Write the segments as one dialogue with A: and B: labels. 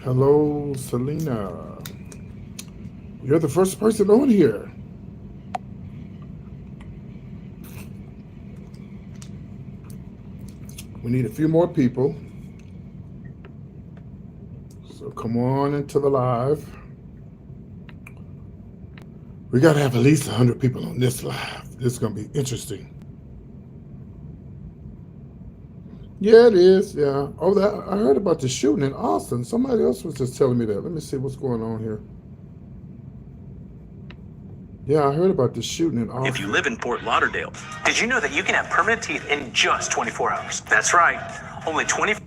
A: Hello, Selena. You're the first person on here. We need a few more people. So come on into the live. We got to have at least 100 people on this live. This is going to be interesting. Yeah, it is. Yeah. Oh, that I heard about the shooting in Austin. Somebody else was just telling me that. Let me see what's going on here. Yeah, I heard about the shooting in Austin.
B: If you live in Fort Lauderdale, did you know that you can have permanent teeth in just 24 hours? That's right. Only 24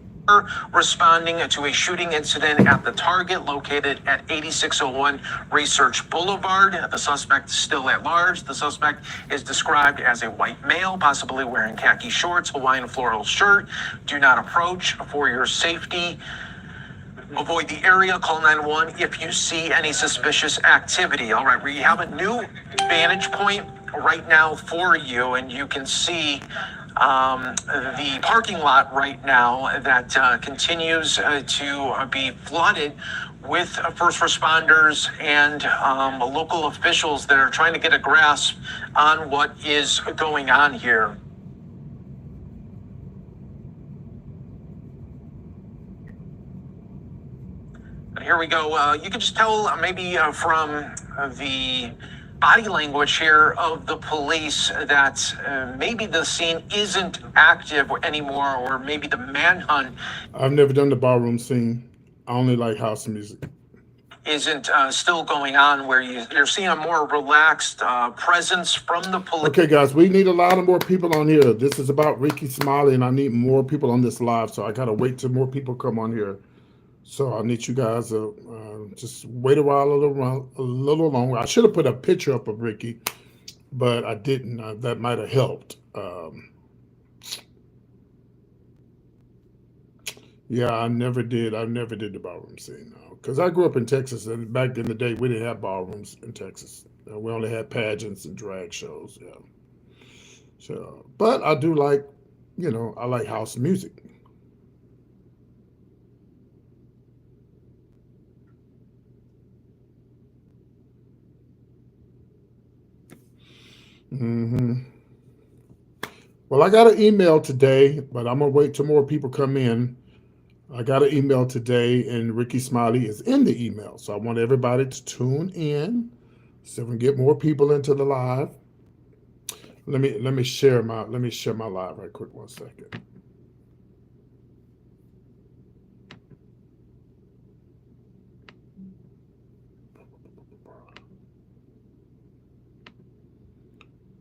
B: responding to a shooting incident at the Target located at 8601 Research Boulevard. The suspect is still at large. The suspect is described as a white male, possibly wearing khaki shorts, Hawaiian floral shirt. Do not approach for your safety. Avoid the area, call 911 if you see any suspicious activity. All right, we have a new vantage point right now for you, and you can see the parking lot right now that continues to be flooded with first responders and local officials that are trying to get a grasp on what is going on here. Here we go. You can just tell maybe from the body language here of the police that maybe the scene isn't active anymore, or maybe the manhunt
A: I've never done the ballroom scene. I only like house music.
B: isn't still going on, where you're seeing a more relaxed presence from the police.
A: Okay, guys, we need a lot of more people on here. This is about Rickey Smiley, and I need more people on this live, so I got to wait till more people come on here. So I need you guys to just wait a while, a little longer. I should have put a picture up of Rickey, but I didn't. That might have helped. Yeah, I never did. I never did the ballroom scene because I grew up in Texas, and back in the day, we didn't have ballrooms in Texas. We only had pageants and drag shows. Yeah. So, but I do like, I like house music. hmm Well, I got an email today, but I'm gonna wait till more people come in. I got an email today, and Rickey Smiley is in the email, so I want everybody to tune in so we can get more people into the live. Let me share my live right quick. 1 second.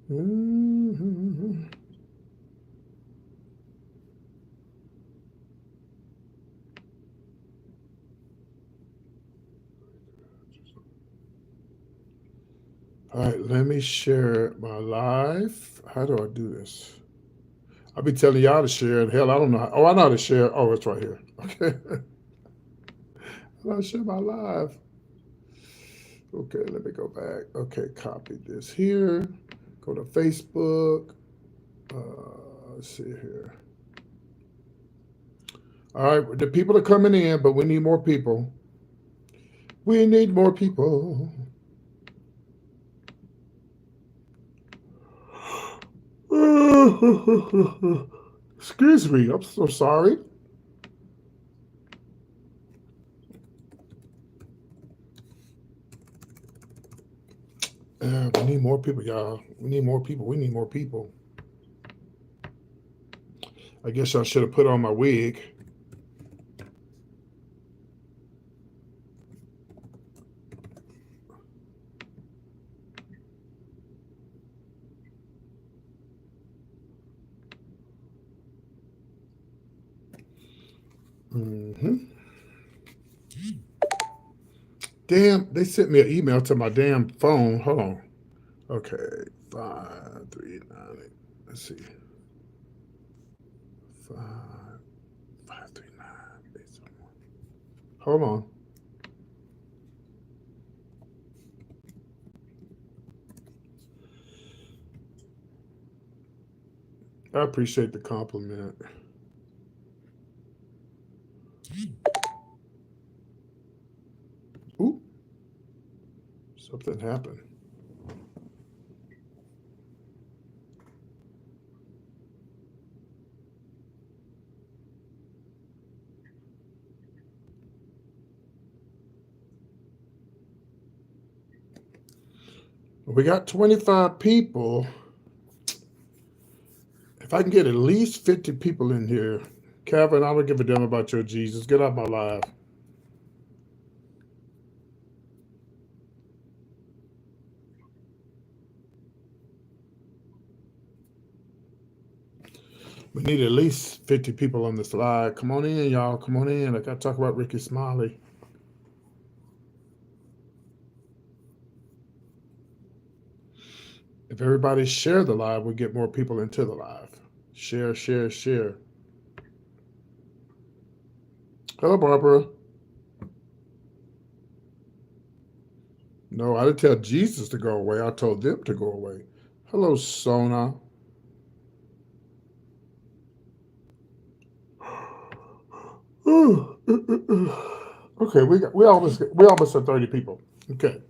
A: Mhm. All right, let me share my live. How do I do this? I'll be telling y'all to share it. Hell, I don't know. Oh, I know how to share. Oh, it's right here. Okay. I'll share my live. Okay, let me go back. Okay, copy this here. Go to Facebook. Let's see here. All right, the people are coming in, but we need more people. We need more people. Excuse me, I'm so sorry. We need more people, y'all. We need more people. We need more people. I guess I should have put on my wig. hmm Damn, they sent me an email to my damn phone. Hold on. Okay, 539. Let's see. 539. Hold on. I appreciate the compliment. Ooh, something happened. We got 25 people. If I can get at least 50 people in here, Calvin, I don't give a damn about your Jesus. Get out my live. We need at least 50 people on this live. Come on in, y'all. Come on in. I got to talk about Rickey Smiley. If everybody share the live, we get more people into the live. Share, share, share. Hello, Barbara. No, I didn't tell Jesus to go away. I told them to go away. Hello, Sona. Okay, we almost at 30 people. Okay.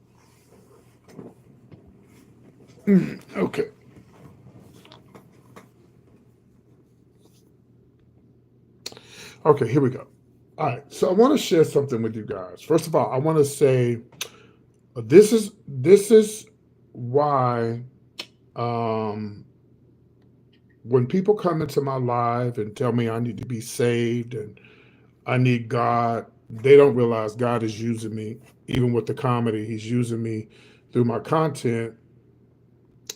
A: Okay. Okay, here we go. All right. So I want to share something with you guys. First of all, I want to say this is why um when people come into my life and tell me I need to be saved and I need God, they don't realize God is using me. Even with the comedy, He's using me through my content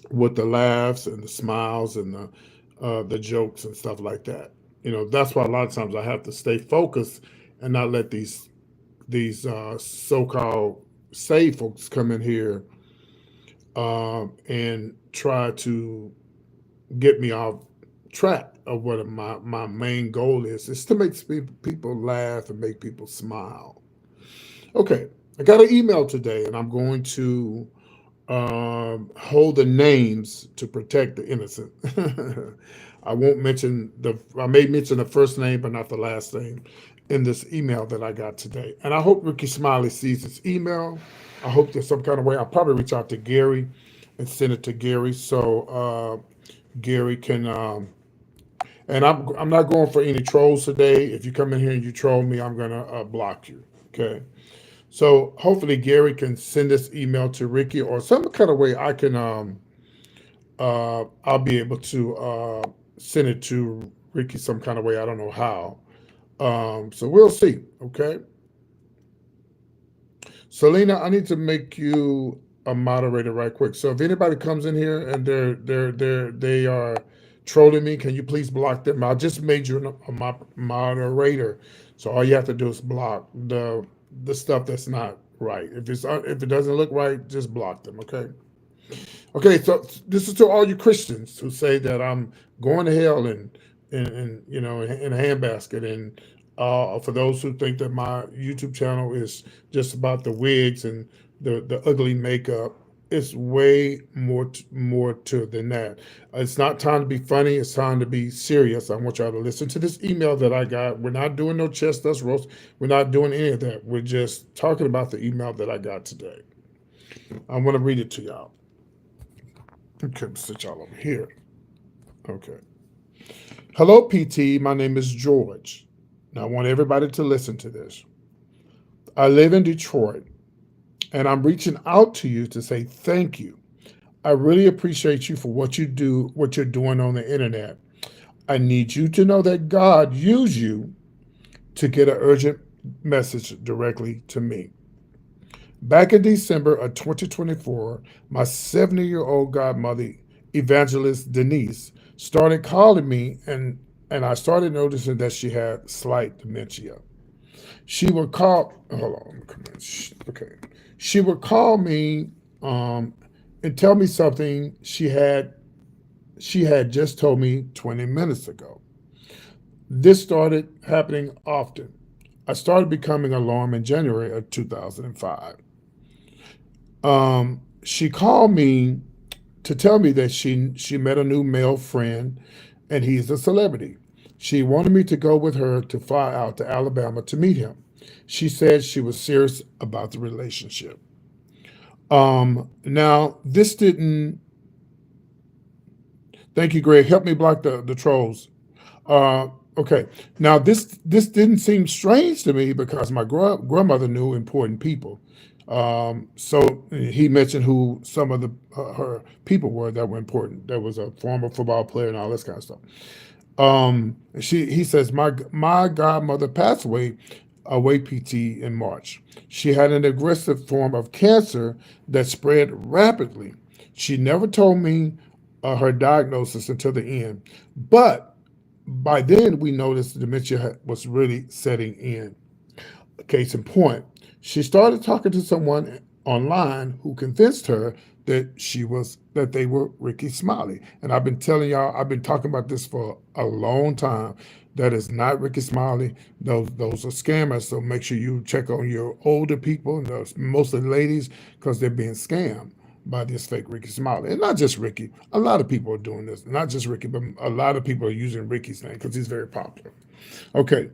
A: with the laughs and the smiles and the jokes and stuff like that. That's why a lot of times I have to stay focused and not let these so-called saved folks come in here and try to get me off track of what my main goal is to make people laugh and make people smile. Okay, I got an email today, and I'm going to hold the names to protect the innocent. I won't mention I may mention the first name, but not the last name in this email that I got today. And I hope Rickey Smiley sees this email. I hope there's some kind of way. I'll probably reach out to Gary and send it to Gary so Gary can. And I'm not going for any trolls today. If you come in here and you troll me, I'm gonna block you. Okay. So hopefully Gary can send this email to Rickey or some kind of way I can I'll be able to send it to Rickey some kind of way. I don't know how. So we'll see. Okay. Selena, I need to make you a moderator right quick. So if anybody comes in here and they are trolling me, can you please block them? I just made you a moderator. So all you have to do is block the stuff that's not right. If it doesn't look right, just block them. Okay. Okay. So this is to all you Christians who say that I'm going to hell and in a handbasket, and for those who think that my YouTube channel is just about the wigs and the ugly makeup. It's way more to than that. It's not time to be funny. It's time to be serious. I want y'all to listen to this email that I got. We're not doing no chest us roast. We're not doing any of that. We're just talking about the email that I got today. I want to read it to y'all. Okay, sit y'all over here. Okay. Hello, PT. My name is George. Now, I want everybody to listen to this. I live in Detroit, and I'm reaching out to you to say thank you. I really appreciate you for what you do, what you're doing on the internet. I need you to know that God used you to get an urgent message directly to me. Back in December of 2024, my 70-year-old godmother, Evangelist Denise, started calling me, and I started noticing that she had slight dementia. She would call. Hold on, come on. Okay. She would call me and tell me something she had just told me 20 minutes ago. This started happening often. I started becoming alarmed in January of 2005. She called me to tell me that she met a new male friend, and he's a celebrity. She wanted me to go with her to fly out to Alabama to meet him. She said she was serious about the relationship. Now this didn't. Thank you, Greg. Help me block the trolls. Uh, okay. Now this didn't seem strange to me because my grandmother knew important people. So he mentioned who some of the her people were that were important. There was a former football player and all this kind of stuff. He says my godmother passed away PT in March. She had an aggressive form of cancer that spread rapidly. She never told me her diagnosis until the end, but by then we noticed dementia was really setting in. Case in point, she started talking to someone online who convinced her that they were Rickey Smiley. And I've been telling y'all, I've been talking about this for a long time. That is not Rickey Smiley. Those are scammers. So make sure you check on your older people, and mostly ladies, because they're being scammed by this fake Rickey Smiley. And not just Rickey. A lot of people are doing this. Not just Rickey, but a lot of people are using Rickey's name because he's very popular. Okay,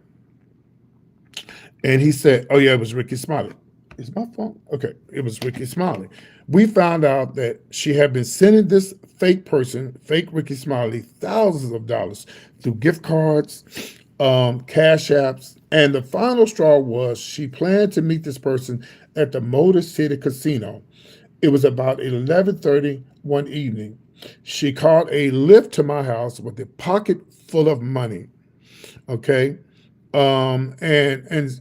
A: and he said, "Oh yeah, it was Rickey Smiley." Is my phone? Okay, it was Rickey Smiley. We found out that she had been sending this fake person, fake Rickey Smiley, thousands of dollars through gift cards, cash apps, and the final straw was she planned to meet this person at the Motor City Casino. It was about 11:30 one evening. She called a lift to my house with a pocket full of money. Okay, and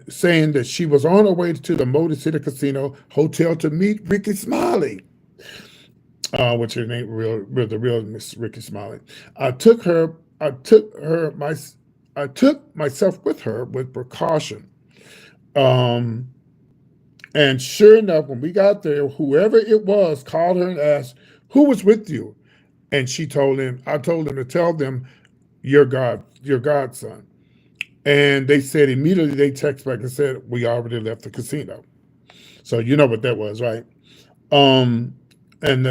A: saying that she was on her way to the Motor City Casino Hotel to meet Rickey Smiley, which her name the real Miss Rickey Smiley. I took her, I took her, my, I took myself with her with precaution. Um, and sure enough, when we got there, whoever it was called her and asked, "Who was with you?" And she told him, I told him to tell them, your godson." And they said immediately they text back and said, "We already left the casino." So you know what that was, right? Um, and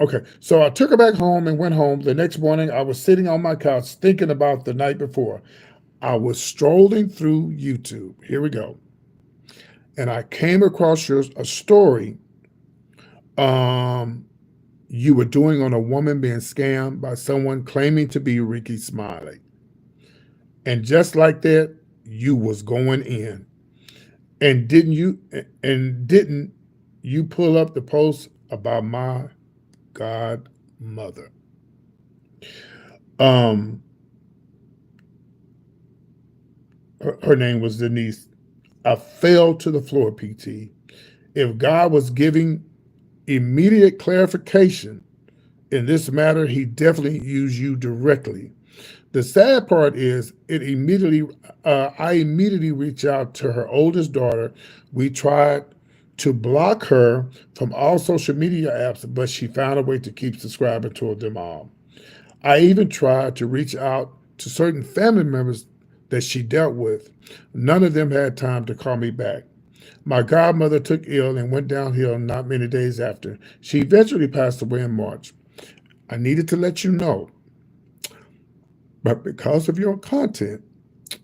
A: okay. So I took her back home and went home. The next morning, I was sitting on my couch thinking about the night before. I was strolling through YouTube. Here we go, and I came across a story um, you were doing on a woman being scammed by someone claiming to be Ricky Smiley, and just like that, you was going in. And didn't you pull up the post about my godmother? Um, her name was Denise. I fell to the floor, PT. If God was giving immediate clarification in this matter, he definitely used you directly. The sad part is, I immediately reached out to her oldest daughter. We tried to block her from all social media apps, but she found a way to keep subscribing to them all. I even tried to reach out to certain family members that she dealt with. None of them had time to call me back. My godmother took ill and went downhill not many days after. She eventually passed away in March. I needed to let you know, but because of your content,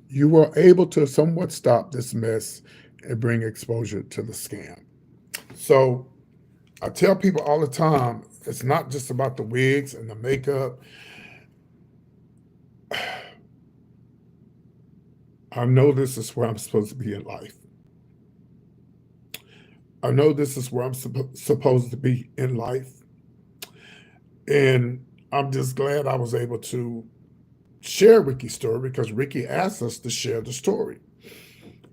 A: you were able to somewhat stop this mess and bring exposure to the scam. So I tell people all the time, it's not just about the wigs and the makeup. I know this is where I'm supposed to be in life. I know this is where I'm supposed to be in life. And I'm just glad I was able to share Ricky's story because Ricky asked us to share the story.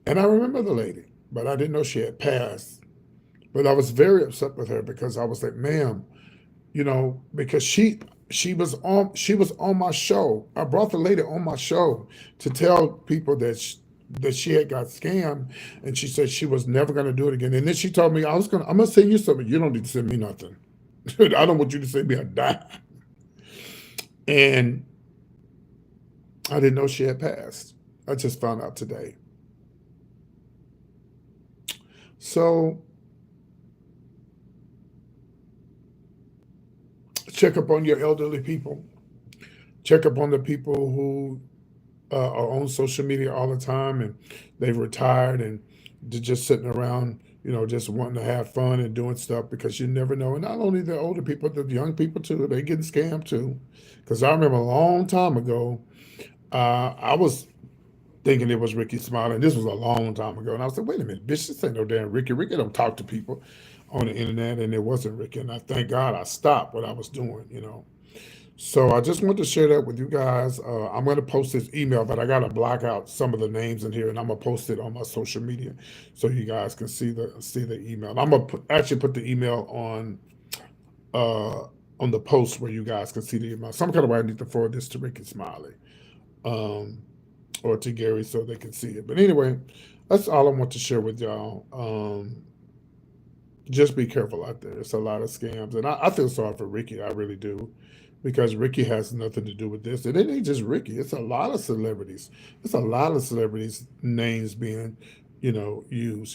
A: And I remember the lady, but I didn't know she had passed. But I was very upset with her because I was like, "Ma'am, because she was on my show. I brought the lady on my show to tell people that she had got scammed, and she said she was never going to do it again. And then she told me I'm gonna send you something. You don't need to send me nothing. I don't want you to send me a dime." And I didn't know she had passed. I just found out today. So check up on your elderly people. Check up on the people who are on social media all the time, and they've retired and they're just sitting around, just wanting to have fun and doing stuff because you never know. And not only the older people, the young people too, they getting scammed too. Because I remember a long time ago, I was thinking it was Ricky Smiley, and this was a long time ago. And I was like, wait a minute, bitch, this ain't no damn Ricky. Ricky don't talk to people on the internet, and it wasn't Ricky. And I thank God I stopped what I was doing. So I just wanted to share that with you guys. I'm going to post this email, but I got to block out some of the names in here, and I'm gonna post it on my social media so you guys can see the email. I'm gonna actually put the email uh, on the post where you guys can see the email. Some kind of way I need to forward this to Ricky Smiley, um, or to Gary so they can see it. But anyway, that's all I want to share with y'all. Just be careful out there. It's a lot of scams, and I feel sorry for Ricky. I really do, because Ricky has nothing to do with this. And it ain't just Ricky. It's a lot of celebrities. It's a lot of celebrities' names being, used.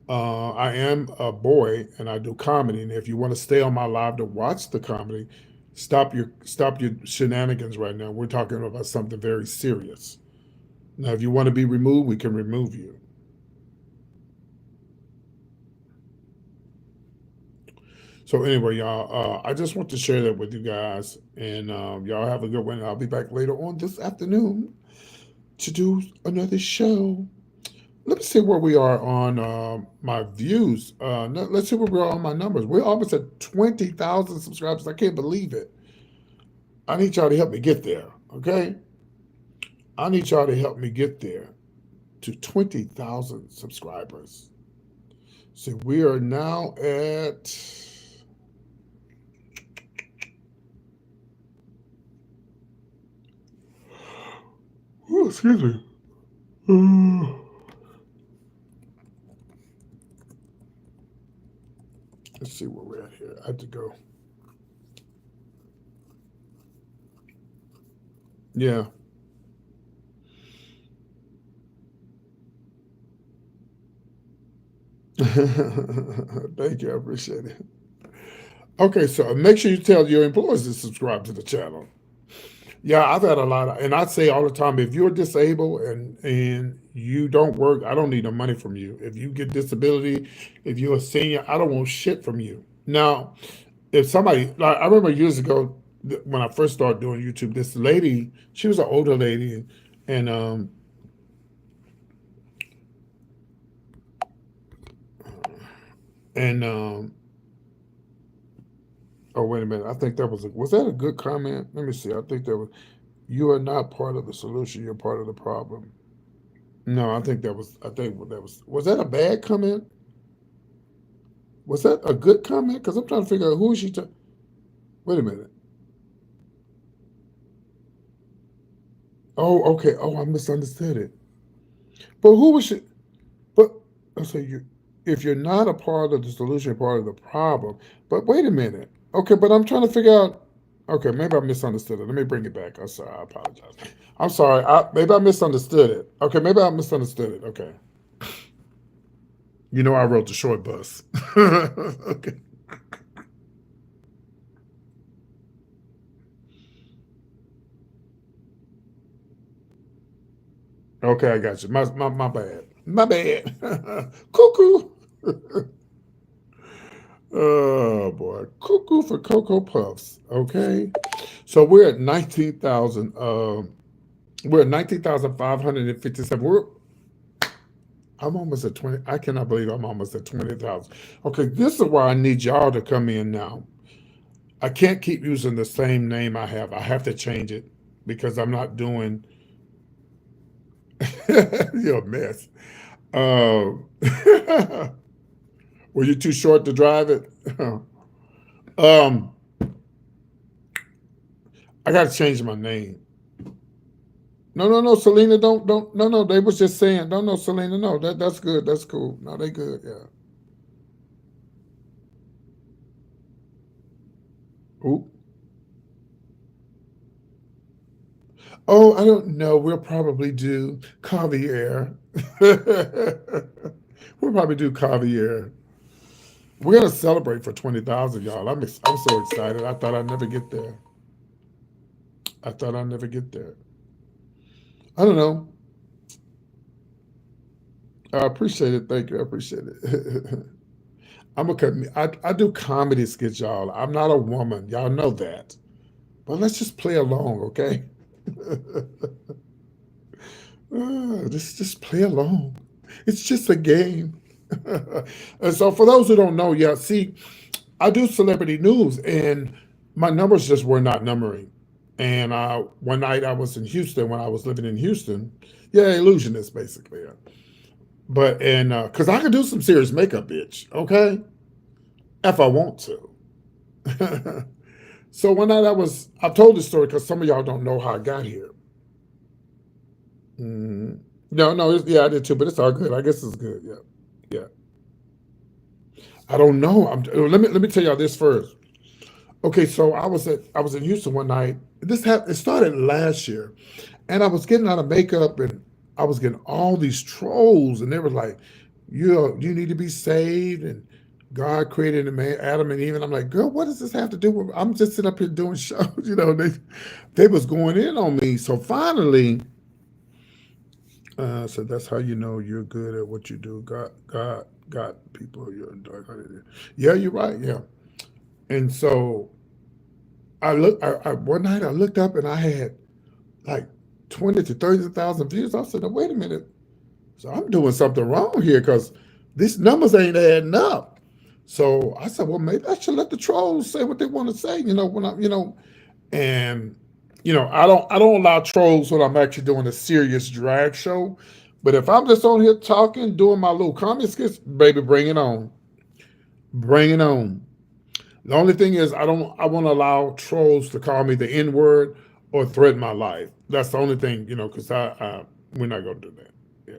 A: I am a boy and I do comedy. And if you want to stay on my live to watch the comedy, stop your shenanigans right now. We're talking about something very serious. Now, if you want to be removed, we can remove you. So anyway, y'all, I just want to share that with you guys, and y'all have a good one. I'll be back later on this afternoon to do another show. Let me see where we are on my views. Let's see where we are on my numbers. We're almost at 20,000 subscribers. I can't believe it. I need y'all to help me get there. Okay, I need y'all to help me get there to 20,000 subscribers. So we are now at. Oh, excuse me. Let's see where we're at here. I have to go. Yeah. Thank you. I appreciate it. Okay, so make sure you tell your employees to subscribe to the channel. Yeah, I've had a lot of, and I say all the time, if you're disabled and you don't work, I don't need no money from you. If you get disability, if you're a senior, I don't want shit from you. Now, if somebody, like I remember years ago when I first started doing YouTube, this lady, she was an older lady, and and oh wait a minute, I think that was that a good comment? Let me see. I think that was, you are not part of the solution. You're part of the problem. No, I think was that a bad comment? Was that a good comment? Because I'm trying to figure out who is she. Wait a minute. Oh, okay. Oh, I misunderstood it. But who was she? But I say you. If you're not a part of the solution, you're part of the problem. But wait a minute. Okay, but I'm trying to figure out. Okay, maybe I misunderstood it. Let me bring it back. I'm sorry. I apologize. I'm sorry. Maybe I misunderstood it. Okay, maybe I misunderstood it. Okay. I wrote the short bus. Okay. Okay, I got you. My bad. My bad. Cuckoo. Oh boy. Cuckoo for Cocoa Puffs. Okay. So we're at 19,557. I'm almost at 20. I cannot believe I'm almost at 20,000. Okay, this is why I need y'all to come in now. I can't keep using the same name I have. I have to change it because I'm not doing. You're a mess. Were you too short to drive it? um, I got to change my name. No, no, no, Selena, don't. No, no, they was just saying. No, no, Selena, no, that's good. That's cool. No, they good. Yeah. Ooh. Oh, I don't know. We'll probably do caviar. We'll probably do caviar. We're gonna celebrate for 20,000, y'all. I'm so excited. I thought I'd never get there. I thought I'd never get there. I don't know. I appreciate it. Thank you. I appreciate it. I do comedy skits, y'all. I'm not a woman. Y'all know that. But let's just play along, okay? Just play along. It's just a game. And so, for those who don't know, yeah, see, I do celebrity news, and my numbers just were not numbering. And one night I was in Houston when I was living in Houston. Yeah, illusionist basically. Yeah. But and because I can do some serious makeup, bitch. Okay, if I want to. So one night I told this story because some of y'all don't know how I got here. Mm. No, no, yeah, I did too, but it's all good. I guess it's good. Yeah, yeah. I don't know. Let me tell y'all this first. Okay, so I was in Houston one night. It started last year, and I was getting out of makeup, and I was getting all these trolls, and they were like, you need to be saved, and God created a man, Adam and Eve." And I'm like, girl, what does this have to do with? I'm just sitting up here doing shows, They was going in on me. So finally, so that's how you know you're good at what you do. God, people, you're dark. Yeah, you're right. Yeah, and so one night I looked up and I had like 20 to 30,000 views. I said, "Now, wait a minute. So I'm doing something wrong here because these numbers ain't adding up." So I said, well, maybe I should let the trolls say what they want to say, when and I don't allow trolls when I'm actually doing a serious drag show. But if I'm just on here talking, doing my little comedy skits, baby, bring it on. Bring it on. The only thing is I won't allow trolls to call me the N word or threaten my life. That's the only thing, because we're not gonna do that. Yeah.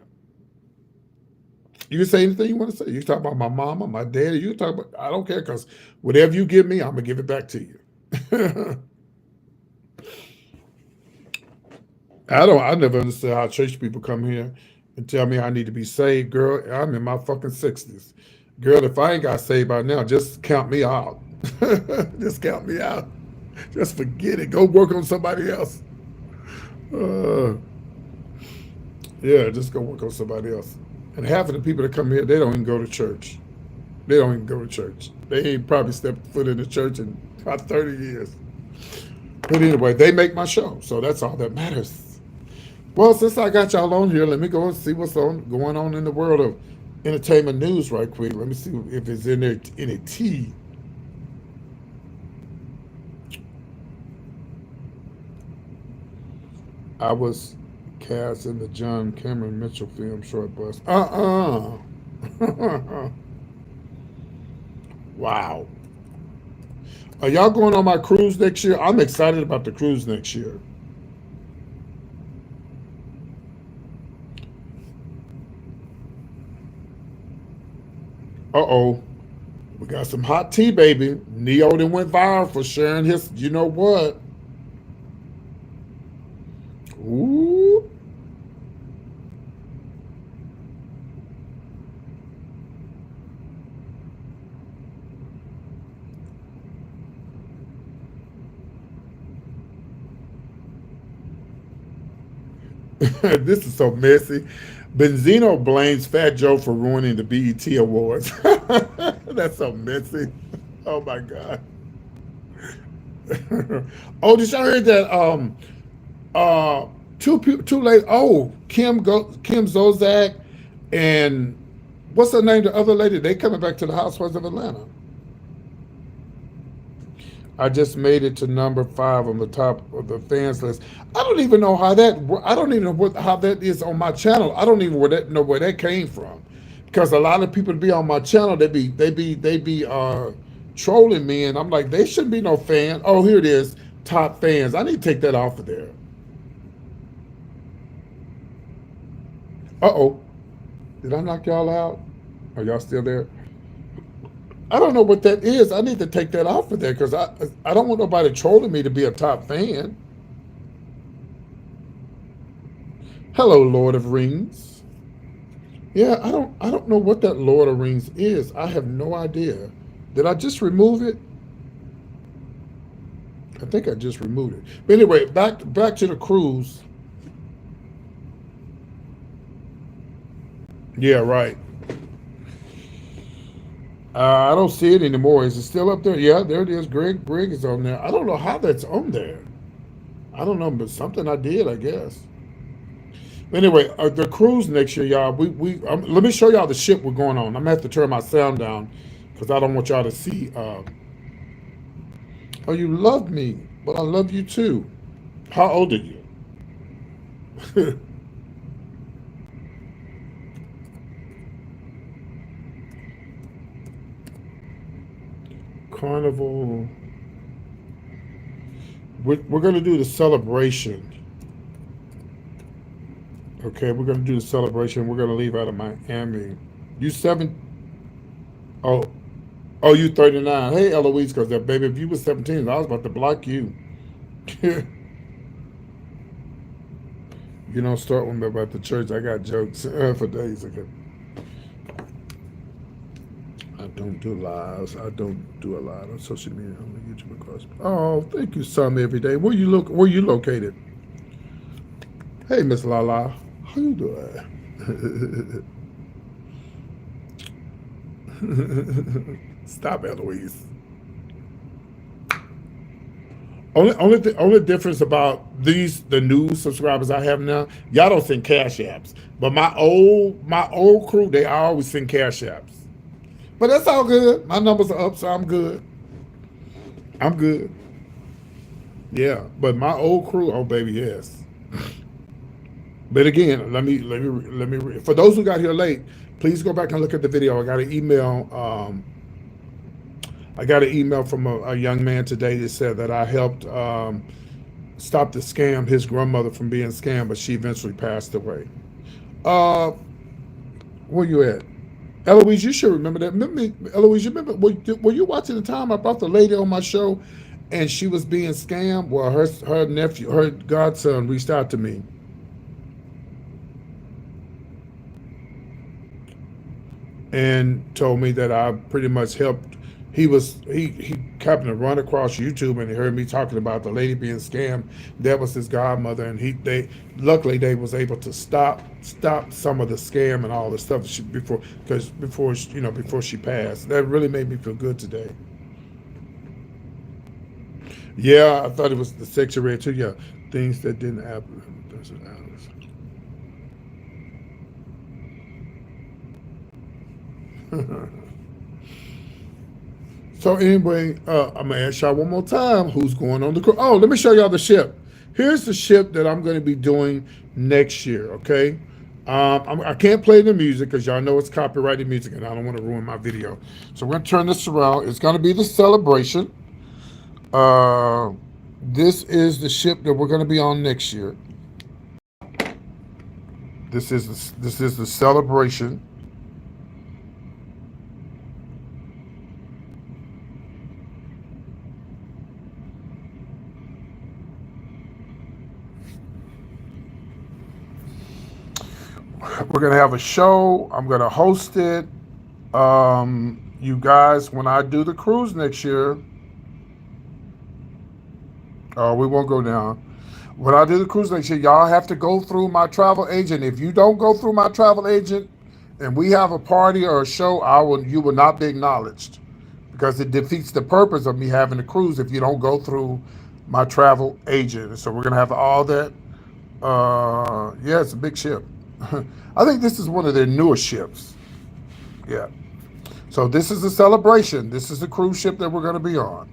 A: You can say anything you want to say. You can talk about my mama, my daddy. You can talk about. I don't care because whatever you give me, I'm gonna give it back to you. I never understood how church people come here and tell me I need to be saved, girl. I'm in my fucking 60s. Girl, if I ain't got saved by now, just count me out. Just count me out. Just forget it. Go work on somebody else. Uh, yeah, just go work on somebody else. And half of the people that come here, they don't even go to church. They don't even go to church. They ain't probably stepped foot in the church in about 30 years. But anyway, they make my show, so that's all that matters. Well, since I got y'all on here, let me go and see what's going on in the world of entertainment news right quick. Let me see if it's in there any tea. I was cast in the John Cameron Mitchell film Short Bus. Wow. Are y'all going on my cruise next year? I'm excited about the cruise next year. Uh-oh. We got some hot tea, baby. Neo then went viral for sharing his, you know what? Ooh. This is so messy. Benzino blames Fat Joe for ruining the BET Awards. That's so messy. Oh my God. Oh, did y'all hear that? Uh, two late. Oh, Kim Zolak and what's her name? The other lady. They coming back to the Housewives of Atlanta. I just made it to number 5 on the top of the fans list. I don't even know how that. I don't even know how that is on my channel. I don't even know where that came from, because a lot of people be on my channel. They be trolling me, and I'm like, they shouldn't be no fan. Oh, here it is, top fans. I need to take that off of there. Uh-oh, did I knock y'all out? Are y'all still there? I don't know what that is. I need to take that off of there because I don't want nobody trolling me to be a top fan. Hello, Lord of Rings. Yeah, I don't know what that Lord of Rings is. I have no idea. Did I just remove it? I think I just removed it. But anyway, back to the cruise. Yeah, right. I don't see it anymore. Is it still up there? Yeah, there it is. Greg Brigg is on there. I don't know how that's on there. I don't know, but something I did, I guess. Anyway, the cruise next year, y'all. Let me show y'all the ship we're going on. I'm gonna have to turn my sound down because I don't want y'all to see. Oh, you love me, but I love you too. How old are you? Carnival. We're gonna do the celebration. Okay, we're gonna do the celebration. We're gonna leave out of Miami. You seven? Oh, oh, you 39. Hey, Eloise, because that baby, if you was 17, I was about to block you. You don't start with me about the church. I got jokes for days. Okay. I don't do lives. I don't do a lot on social media. I'm a YouTube across. Oh, thank you, some every day. Where you look? Where you located? Hey, Miss Lala, how you doing? Stop, Eloise. Only difference about the new subscribers I have now, y'all don't send cash apps. But my old crew, they always send cash apps. But that's all good. My numbers are up, so I'm good. I'm good. Yeah. But my old crew, oh baby, yes. But again, let me. For those who got here late, please go back and look at the video. I got an email. I got an email from a young man today that said that I helped stop the scam, his grandmother from being scammed, but she eventually passed away. Uh, where you at? Eloise, you should remember that. Remember, Eloise, you remember, were you watching the time I brought the lady on my show and she was being scammed? Well, her nephew, her godson reached out to me and told me that I pretty much helped. He happened to run across YouTube and he heard me talking about the lady being scammed. That was his godmother, and they luckily they was able to stop some of the scam and all the stuff before she passed. That really made me feel good today. Yeah, I thought it was the section read too. Yeah, things that didn't happen. So anyway, I'm gonna ask y'all one more time who's going on the cruise. Oh, let me show y'all the ship. Here's the ship that I'm gonna be doing next year. Okay, I can't play the music because y'all know it's copyrighted music, and I don't want to ruin my video. So we're gonna turn this around. It's gonna be the celebration. Uh, this is the ship that we're gonna be on next year. This is the celebration. We're gonna have a show. I'm gonna host it. You guys, when I do the cruise next year, we won't go down. When I do the cruise next year, y'all have to go through my travel agent. If you don't go through my travel agent, and we have a party or a show, you will not be acknowledged because it defeats the purpose of me having a cruise if you don't go through my travel agent. So we're gonna have all that. Yeah, it's a big ship. I think this is one of their newer ships. Yeah. So this is a celebration. This is the cruise ship that we're going to be on.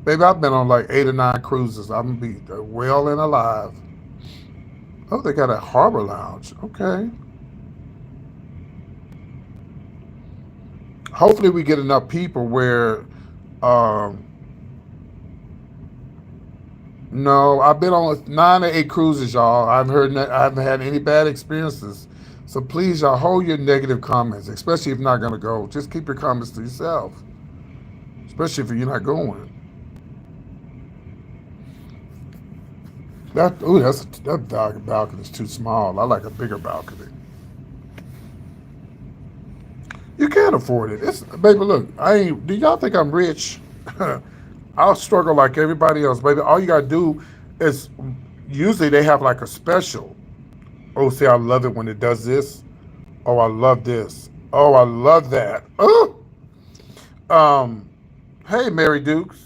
A: Baby, I've been on like 8 or 9 cruises. I'm going to be well and alive. Oh, they got a harbor lounge. Okay. Hopefully we get enough people where um, no, I've been on 9 or 8 cruises, y'all. I haven't had any bad experiences. So please, y'all, hold your negative comments, especially if you're not gonna go. Just keep your comments to yourself, especially if you're not going. That balcony is too small. I like a bigger balcony. You can't afford it. Baby. Look, I ain't. Do y'all think I'm rich? I'll struggle like everybody else, baby. All you gotta do is Usually they have like a special. Oh, see, I love it when it does this. Oh, I love this. Oh, I love that. Oh, um, hey, Mary Dukes.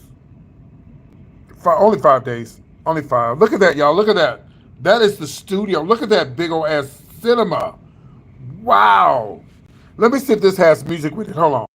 A: Only 5 days. Only five. Look at that, y'all. Look at that. That is the studio. Look at that big old ass cinema. Wow. Let me see if this has music with it. Hold on.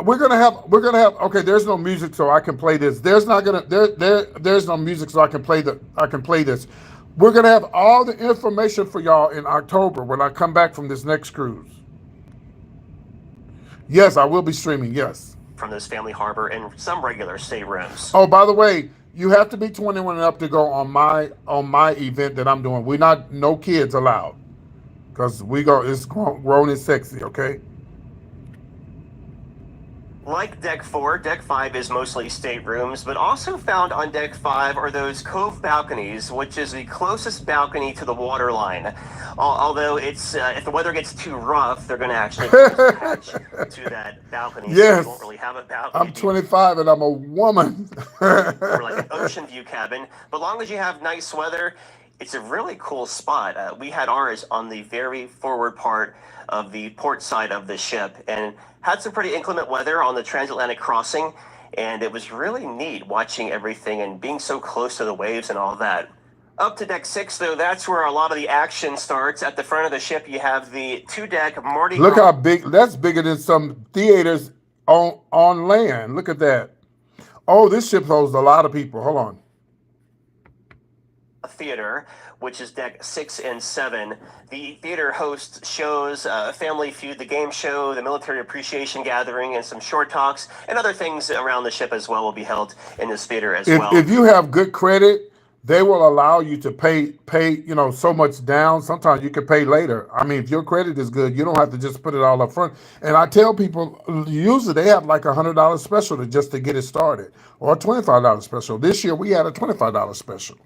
A: We're gonna have okay, there's no music so I can play this. There's not gonna there's no music so I can play this. We're gonna have all the information for y'all in October when I come back from this next cruise. Yes, I will be streaming, yes.
C: from this family harbor and some regular staterooms.
A: Oh, by the way, you have to be 21 and up to go on my event that I'm doing. We're not no kids allowed. Because it's grown and sexy, okay?
C: Like Deck 4, Deck 5 is mostly staterooms, but also found on Deck 5 are those cove balconies, which is the closest balcony to the waterline. Although it's if the weather gets too rough, they're going to actually attach to that balcony.
A: Yes.
C: So you won't really have a balcony.
A: I'm 25 and I'm a woman.
C: Or like an ocean view cabin. But long as you have nice weather, it's a really cool spot. We had ours on the very forward part of the port side of the ship and had some pretty inclement weather on the transatlantic crossing. And it was really neat watching everything and being so close to the waves and all that. Up to Deck 6, though, that's where a lot of the action starts. At the front of the ship, you have the two-deck Mardi Gras.
A: Look how big, that's bigger than some theaters on land. Look at that. Oh, this ship holds a lot of people. Hold on.
C: Theater, which is Deck 6 and 7. The theater hosts shows, Family Feud, the game show, the military appreciation gathering, and some short talks, and other things around the ship as well will be held in this theater as well.
A: If you have good credit, they will allow you to pay, so much down. Sometimes you can pay later. I mean, if your credit is good, you don't have to just put it all up front. And I tell people, usually they have like $100 special just to get it started, or a $25 special. This year we had a $25 special.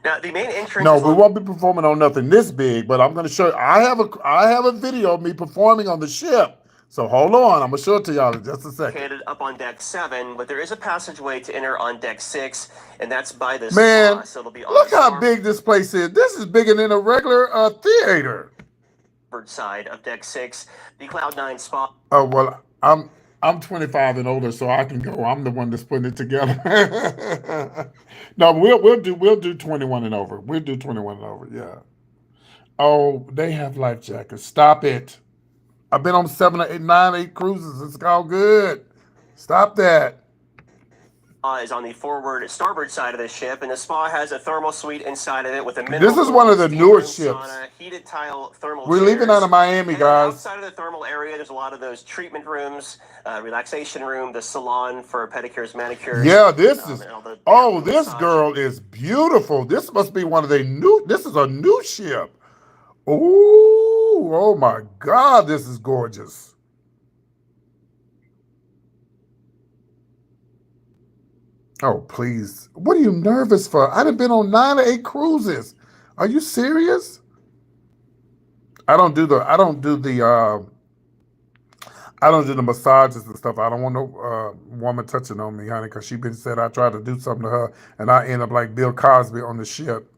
C: Now, the main entrance.
A: No, we won't be performing on nothing this big, but I'm going to show you. I have a video of me performing on the ship. So hold on, I'm going to show it to y'all in just a second.
C: Located up on Deck 7, but there is a passageway to enter on Deck 6, and that's by the
A: Man,
C: spa, so it'll be on
A: look
C: the
A: how big this place is. This is bigger than a regular theater.
C: Side of Deck 6, the Cloud9 spa.
A: Oh, well, I'm 25 and older, so I can go. I'm the one that's putting it together. No, we'll do 21 and over. We'll do 21 and over, yeah. Oh, they have life jackets. Stop it. I've been on 7 or 8, 9, 8 cruises. It's all good. Stop that.
C: Is on the forward starboard side of the ship, and the spa has a thermal suite inside of it with a mineral.
A: This is one of the newer
C: room,
A: ships.
C: Sauna, heated tile thermal
A: We're leaving out of Miami,
C: and
A: guys.
C: Outside of the thermal area, there's a lot of those treatment rooms, relaxation room, the salon for pedicures, manicures.
A: Yeah, this is. Oh, this
C: massage.
A: girl is beautiful. This must be one of the new. This is a new ship. Ooh, oh my God, this is gorgeous. Oh, please. What are you nervous for? I done been on 9 or 8 cruises. Are you serious? I don't do the massages and stuff. I don't want no woman touching on me, honey, because she been said I tried to do something to her and I end up like Bill Cosby on the ship.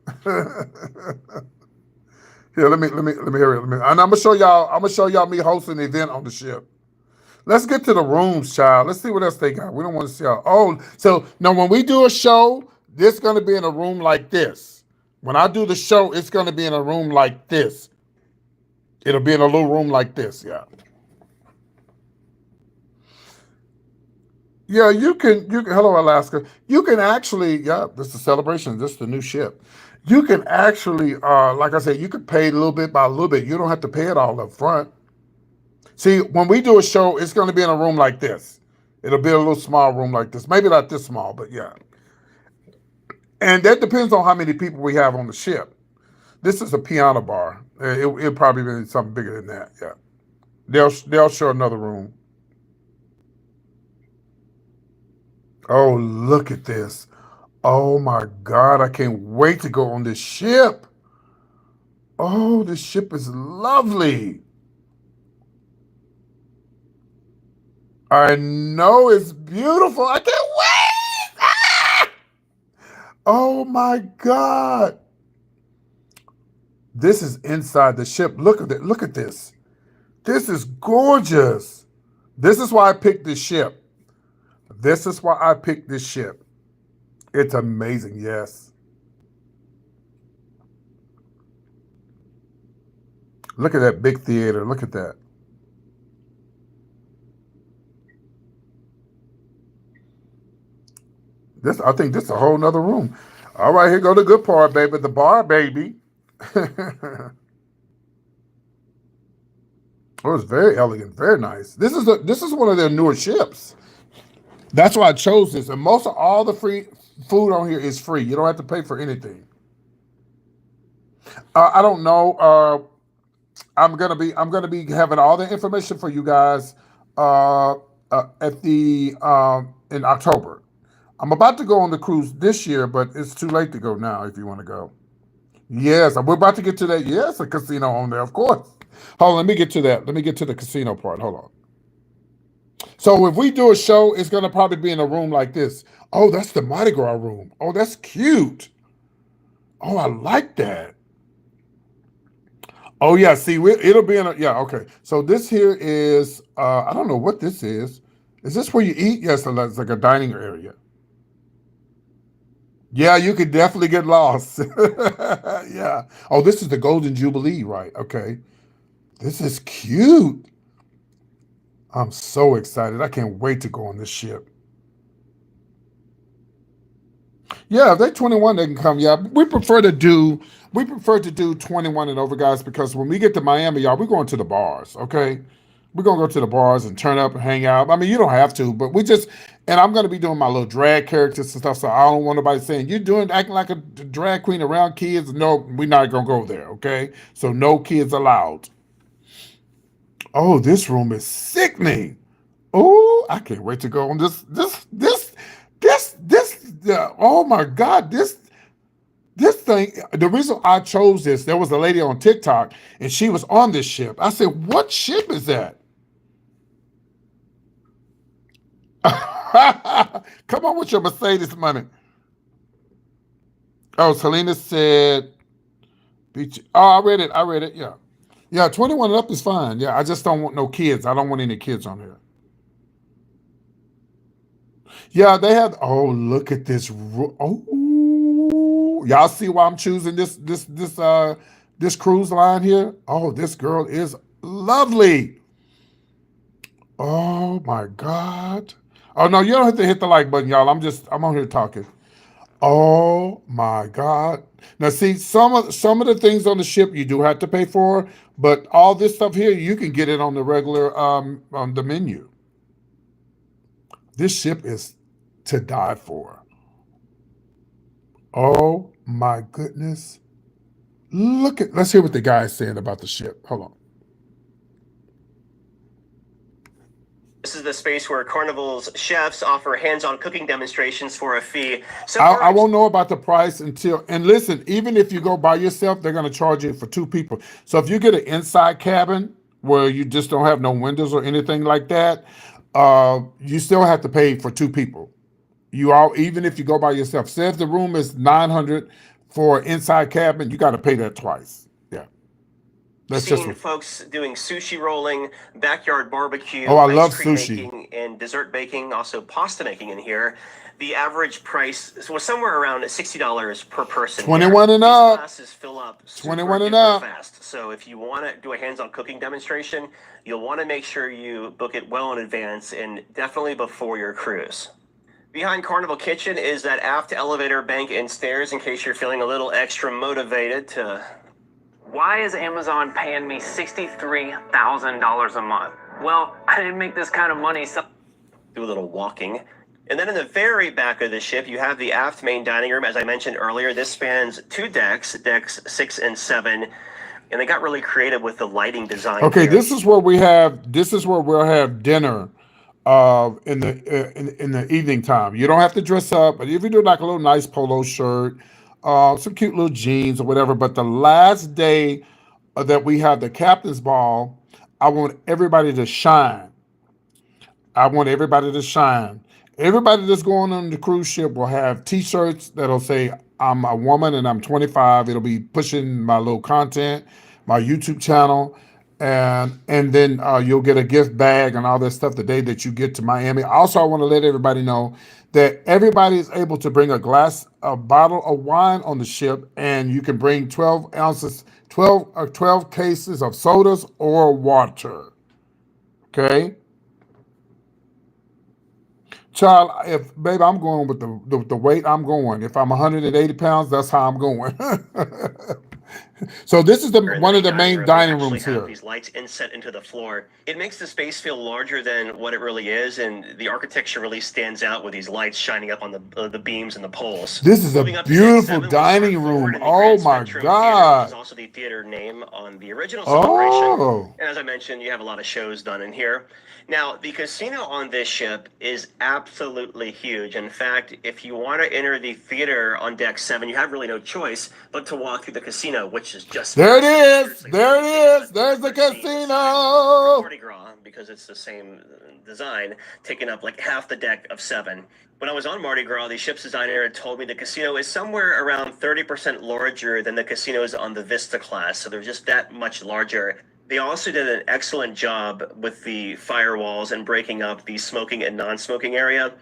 A: Here, let me hear it. And I'm gonna show y'all me hosting an event on the ship. Let's get to the rooms, child. Let's see what else they got. We don't want to see all. Oh, so now when we do a show, this gonna be in a room like this. When I do the show, it's gonna be in a room like this. It'll be in a little room like this, yeah. Yeah, you can, hello, Alaska. You can actually, yeah, this is a celebration. This is the new ship. You can actually, like I said, you can pay a little bit by a little bit. You don't have to pay it all up front. See, when we do a show, it's going to be in a room like this. It'll be a little small room like this. Maybe not this small, but yeah. And that depends on how many people we have on the ship. This is a piano bar. It'll probably be something bigger than that, yeah. They'll show another room. Oh, look at this. Oh my God, I can't wait to go on this ship. Oh, this ship is lovely. I know it's beautiful. I can't wait. Ah! Oh my God. This is inside the ship. Look at it. Look at this. This is gorgeous. This is why I picked this ship. This is why I picked this ship. It's amazing, yes. Look at that big theater. Look at that. I think this is a whole nother room. All right, here go the good part, baby. The bar, baby. Oh, it's very elegant, very nice. This is one of their newer ships. That's why I chose this. And most of all the free food on here is free. You don't have to pay for anything. I don't know. I'm gonna be having all the information for you guys at the in October. I'm about to go on the cruise this year, but it's too late to go now if you want to go. Yes, we're about to get to that. Yes, a casino on there, of course. Hold on, let me get to that. Let me get to the casino part. Hold on. So if we do a show, it's gonna probably be in a room like this. Oh, that's the Mardi Gras room. Oh, that's cute. Oh, I like that. Oh yeah, see, it'll be in a yeah. Okay, so this here is I don't know what this is. Is this where you eat? Yes, so that's like a dining area. Yeah, you could definitely get lost. Yeah. Oh, this is the Golden Jubilee, right? Okay. This is cute. I'm so excited. I can't wait to go on this ship. Yeah, if they're 21, they can come. Yeah, we prefer to do 21 and over, guys, because when we get to Miami, y'all, we're going to the bars. Okay, we're gonna go to the bars and turn up and hang out. I mean, you don't have to, but we just and I'm gonna be doing my little drag characters and stuff. So I don't want nobody saying you're doing acting like a drag queen around kids. No, we're not gonna go there. Okay, so no kids allowed. Oh, this room is sickening. Oh, I can't wait to go on this. Oh my God, this thing. The reason I chose this, there was a lady on TikTok and she was on this ship. I said, "What ship is that?" Come on with your Mercedes money. Oh, Selena said, "Beach." Oh, I read it. I read it. Yeah, yeah. 21 and up is fine. Yeah, I just don't want no kids. I don't want any kids on here. Yeah, they have. Oh, look at this. Oh, y'all see why I'm choosing this cruise line here? Oh, this girl is lovely. Oh my God. Oh no, you don't have to hit the like button, y'all. I'm on here talking. Oh my God. Now see, some of the things on the ship you do have to pay for, but all this stuff here you can get it on the regular on the menu. This ship is to die for. Oh my goodness. Let's hear what the guy's saying about the ship. Hold on.
C: This is the space where Carnival's chefs offer hands-on cooking demonstrations for a fee. So
A: I won't know about the price and listen, even if you go by yourself, they're going to charge you for two people. So if you get an inside cabin where you just don't have no windows or anything like that, you still have to pay for two people. Even if you go by yourself. Say if the room is 900 for inside cabin, you got to pay that twice. Yeah. That's just
C: seen folks doing sushi rolling, backyard barbecue,
A: Oh, I love
C: ice cream
A: sushi.
C: making, and dessert baking, also pasta making in here. The average price was somewhere around $60 per person.
A: 21 and
C: These
A: up.
C: classes fill up
A: 21 and
C: duper
A: up.
C: fast. So if you want to do a hands-on cooking demonstration, you'll want to make sure you book it well in advance and definitely before your cruise. Behind Carnival Kitchen is that aft elevator bank and stairs in case you're feeling a little extra motivated to...
B: Why is Amazon paying me $63,000 a month? Well, I didn't make this kind of money, so
C: do a little walking. And then in the very back of the ship, you have the aft main dining room. As I mentioned earlier, this spans two decks 6 and 7. And they got really creative with the lighting design.
A: Okay,
C: here.
A: this is where we'll have dinner in the evening time. You don't have to dress up, but if you do like a little nice polo shirt, some cute little jeans or whatever. But the last day that we have the captain's ball, I want everybody to shine. I want everybody to shine. Everybody that's going on the cruise ship will have T-shirts that'll say "I'm a woman and I'm 25." It'll be pushing my little content, my YouTube channel, and then you'll get a gift bag and all that stuff the day that you get to Miami. Also, I want to let everybody know that everybody is able to bring a bottle of wine on the ship, and you can bring 12 ounces, 12 cases of sodas or water. Okay. Child, if baby, I'm going with the weight I'm going. If I'm 180 pounds, that's how I'm going. So this is
C: In
A: one of the
C: dining
A: main
C: room, we
A: dining
C: actually
A: rooms
C: have
A: here.
C: these lights inset into the floor. It makes the space feel larger than what it really is, and the architecture really stands out with these lights shining up on the beams and the poles.
A: This is a
C: Moving up to deck
A: beautiful
C: 7, we park
A: dining
C: forward
A: room.
C: in the
A: Oh
C: Grand
A: my
C: Spectrum Theater, which is
A: God.
C: also the theater name on the original Celebration.
A: Oh,
C: And as I mentioned, you have a lot of shows done in here. Now, the casino on this ship is absolutely huge. In fact, if you want to enter the theater on deck 7, you have really no choice but to walk through the casino, which is just
A: there it
C: massive.
A: is.
C: Seriously,
A: There
C: you
A: it
C: can't
A: is. There's the
C: ever see the side from
A: casino.
C: Mardi Gras because it's the same design, taking up like half the deck of 7. When I was on Mardi Gras, the ship's designer had told me the casino is somewhere around 30% larger than the casinos on the Vista class, so they're just that much larger. They also did an excellent job with the firewalls and breaking up the smoking and non-smoking area.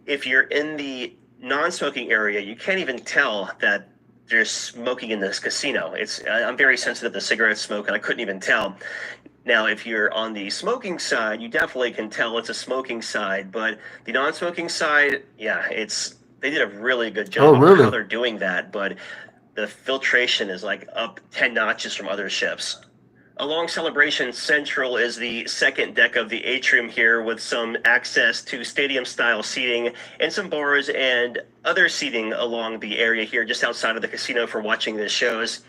C: If you're in the non-smoking area, you can't even tell that there's smoking in this casino. I'm very sensitive to cigarette smoke, and I couldn't even tell. Now, if you're on the smoking side, you definitely can tell it's a smoking side, but the non-smoking side, yeah, they did a really good job.
A: Oh,
C: I don't know how
A: really?
C: they're doing that, but the filtration is like up 10 notches from other ships. Along Celebration Central is the second deck of the atrium here with some access to stadium-style seating and some bars and other seating along the area here just outside of the casino for watching the shows.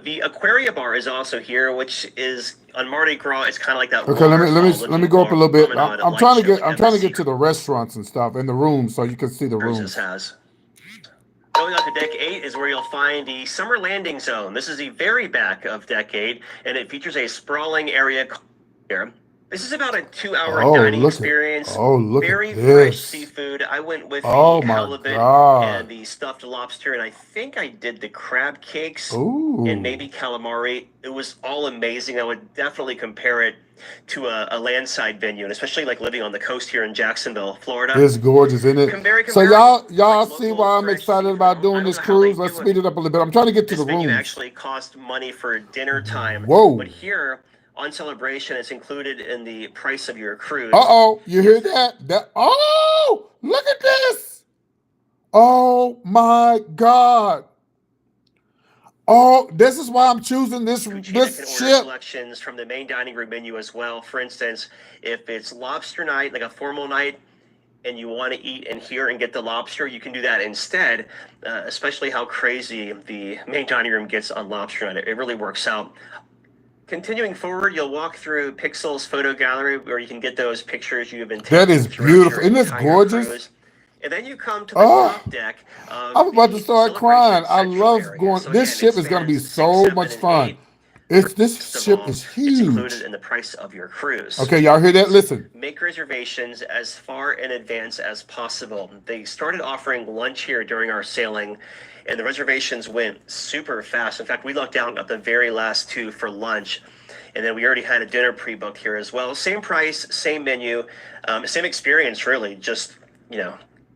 C: The Aquaria bar is also here, which is on Mardi Gras. It's kind of like that
A: Okay, let me go up a little bit.
C: promenade of
A: I'm
C: light
A: trying to
C: shows
A: get
C: like
A: I'm trying to
C: MSC
A: get to the restaurants and stuff and the rooms so you can see the
C: Cruises
A: rooms.
C: has. Going on to deck 8 is where you'll find the summer landing zone. This is the very back of deck 8, and it features a sprawling area here. This is about a 2-hour
A: Oh,
C: dining
A: look at
C: experience.
A: look at
C: Very fresh
A: this.
C: seafood. I went with
A: Oh
C: the
A: my
C: halibut and
A: God.
C: the stuffed lobster, and I think I did the crab cakes and
A: Ooh.
C: maybe calamari. It was all amazing. I would definitely compare it to a landside venue, and especially like living on the coast here in Jacksonville, Florida.
A: It's gorgeous, isn't it?
C: Very
A: So
C: comparable,
A: y'all
C: like
A: see
C: local
A: why I'm
C: fresh
A: excited
C: seafood.
A: about doing
C: I don't
A: this
C: know how they
A: cruise? Let's
C: do it.
A: speed it up a little bit. I'm trying to get to the
C: This venue
A: rooms.
C: actually cost money for dinner time, but
A: Whoa.
C: here on Celebration, it's included in the price of your cruise.
A: Uh-oh, you hear that? Oh, look at this. Oh my God. Oh, this is why I'm choosing
C: Cucina can
A: this
C: order
A: ship.
C: selections from the main dining room menu as well. For instance, if it's lobster night, like a formal night, and you want to eat in here and get the lobster, you can do that instead, especially how crazy the main dining room gets on lobster night. It really works out. Continuing forward, you'll walk through Pixel's photo gallery where you can get those pictures you've been taking
A: That is
C: throughout
A: beautiful.
C: your
A: Isn't this
C: entire
A: gorgeous?
C: cruise. And then you come to the
A: Oh,
C: top deck of
A: I'm about to
C: the
A: start
C: Celebration
A: crying. I
C: Central
A: love
C: area.
A: going.
C: So
A: This
C: again, it
A: ship is going to be
C: spans 6,
A: so
C: 7,
A: much
C: and
A: fun.
C: 8.
A: This
C: First of
A: ship
C: all,
A: is
C: it's included
A: huge.
C: in the price of your cruise.
A: Okay, y'all hear that? Listen.
C: Make reservations as far in advance as possible. They started offering lunch here during our sailing, and the reservations went super fast. In fact, we lucked out and got the very last 2 for lunch, and then we already had a dinner pre-booked here as well. Same price, same menu, same experience, really. Just,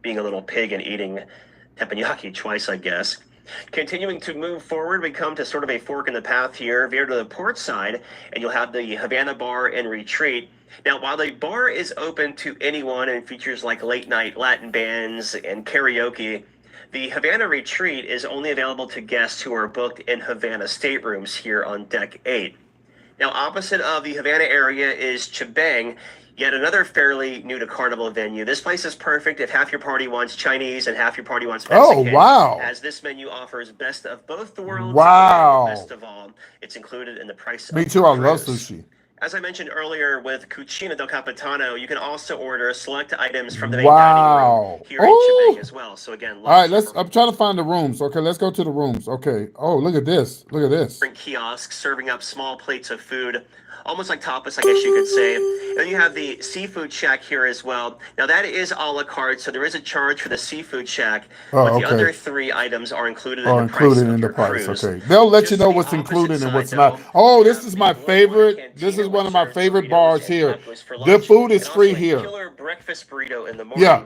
C: being a little pig and eating teppanyaki twice, I guess. Continuing to move forward, we come to sort of a fork in the path here. Veer to the port side, and you'll have the Havana Bar and Retreat. Now, while the bar is open to anyone and features like late night Latin bands and karaoke, the Havana Retreat is only available to guests who are booked in Havana staterooms here on deck 8. Now, opposite of the Havana area is Chibang, yet another fairly new to Carnival venue. This place is perfect if half your party wants Chinese and half your party wants
A: Oh,
C: Mexican,
A: wow.
C: as this menu offers best of both the worlds, and
A: Wow.
C: best of all, it's included in the price
A: Me
C: of
A: too.
C: your
A: I love
C: cruise.
A: sushi.
C: As I mentioned earlier with Cucina del Capitano, you can also order select items from the main dining room here in Shebang as well. So again,
A: all right, I'm trying to find the rooms. Okay, let's go to the rooms. Okay. Oh, look at this. Look at this.
C: Different kiosks serving up small plates of food, almost like tapas, I guess you could say. And then you have the seafood shack here as well. Now that is a la carte, so there is a charge for the seafood shack, but the other 3 items are included in the price of your cruise.
A: Okay, they'll let you know what's included and what's not. Oh, this is my favorite. This is one of my favorite bars here. The food is free here.
C: Killer breakfast burrito in the morning.
A: Yeah,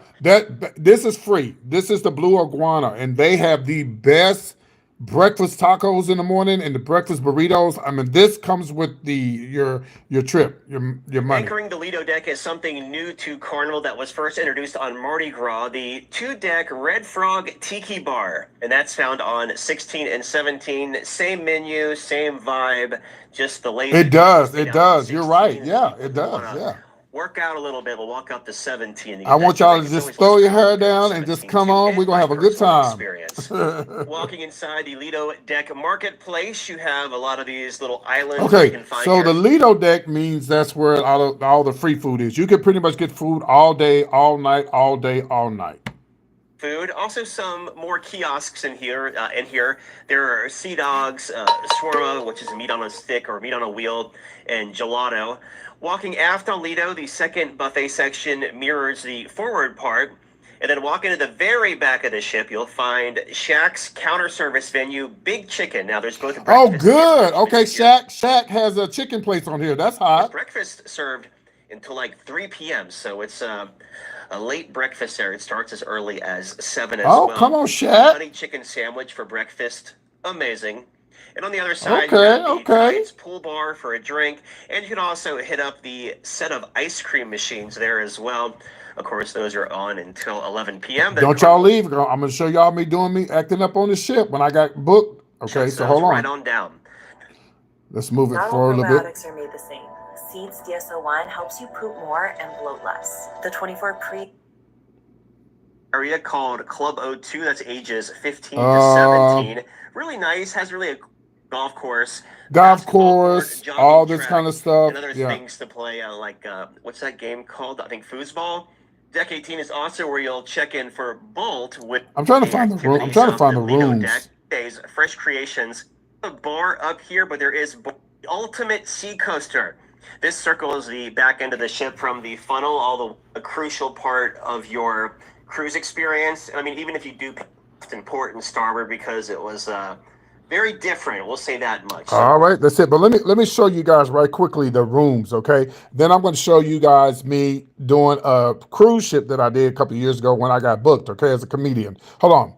A: this is free. This is the Blue Iguana, and they have the best breakfast tacos in the morning and the breakfast burritos. I mean, this comes with your trip, your money.
C: Anchoring the Lido deck is something new to Carnival that was first introduced on Mardi Gras, the 2-deck Red Frog Tiki Bar, and that's found on 16 and 17. Same menu, same vibe, just the lazy.
A: It does. You're right. Yeah, it does. Yeah.
C: Work out a little bit. We'll walk up to 17.
A: I want y'all to just throw your hair down and just come on. We're going to have a good time.
C: Walking inside the Lido Deck Marketplace, you have a lot of these little islands.
A: Okay, so the Lido Deck means that's where all the free food is. You can pretty much get food all day, all night, all day, all night.
C: Food. Also, some more kiosks in here. There are sea dogs, shawarma, which is meat on a stick or meat on a wheel, and gelato. Walking aft on Lido, the second buffet section mirrors the forward part. And then walking to the very back of the ship, you'll find Shaq's counter service venue, Big Chicken. Now, there's both breakfast.
A: Oh, good. Okay, Shaq has a chicken place on here. That's hot.
C: Breakfast served until like 3 p.m. So it's a late breakfast there. It starts as early as 7 as well.
A: Oh, come on, Shaq.
C: Honey chicken sandwich for breakfast. Amazing. And on the other side, you have the Tides pool bar for a drink. And you can also hit up the set of ice cream machines there as well. Of course, those are on until 11 p.m.
A: Don't y'all leave. I'm going to show y'all me acting up on the ship when I got booked. Okay, so hold on.
C: Right on down.
A: Let's move it forward a little bit.
D: Probiotics are made the same. Seeds DSO1 helps you poop more and bloat less. The 24
C: area called Club O2. That's ages 15 to 17. Really nice. Has really a golf course,
A: all this kind of stuff.
C: And other things to play, like what's that game called? I think foosball. Deck 18 is also where you'll check in for Bolt with.
A: I'm trying to find the room. I'm trying to find the rooms.
C: Days, fresh creations. A bar up here, but there is the ultimate sea coaster. This circles the back end of the ship from the funnel, all the crucial part of your cruise experience. I mean, even if you do in port and starboard, because it was very different. We'll say that much.
A: All right, that's it. But let me show you guys right quickly the rooms, okay? Then I'm going to show you guys me doing a cruise ship that I did a couple of years ago when I got booked, okay, as a comedian. Hold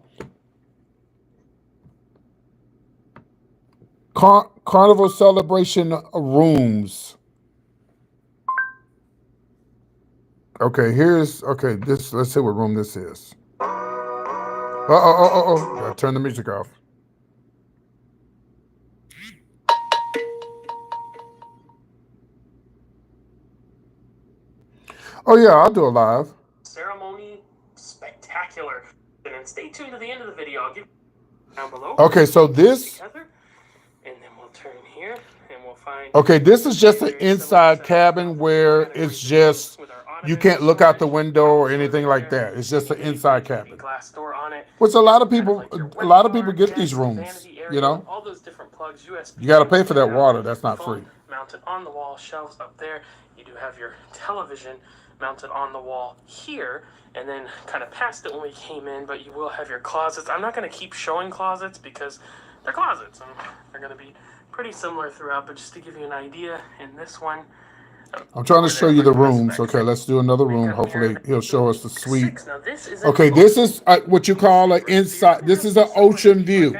A: on. Carnival Celebration rooms. Okay, let's see what room this is. Gotta turn the music off. Oh yeah, I'll do a live.
E: Ceremony spectacular. And then stay tuned to the end of the video. I'll give down below.
A: Okay, so this.
E: Together, and then we'll turn here and we'll find.
A: Okay, this is just an inside cabin where it's just you can't look out the window or anything like that. It's just an inside cabin.
E: Glass door on it.
A: Which a lot of people get these rooms. You know.
E: All those different plugs, USB.
A: You got to pay for that water. That's not free.
E: Mounted on the wall, shelves up there. You do have your television mounted on the wall here, and then kind of past it when we came in, but you will have your closets. I'm not going to keep showing closets because they're closets and they're going to be pretty similar throughout, but just to give you an idea, in this one,
A: I'm trying to show you the rooms. Okay, let's do another room. Hopefully he'll show us the suite. Okay, this is what you call an inside. This is an ocean view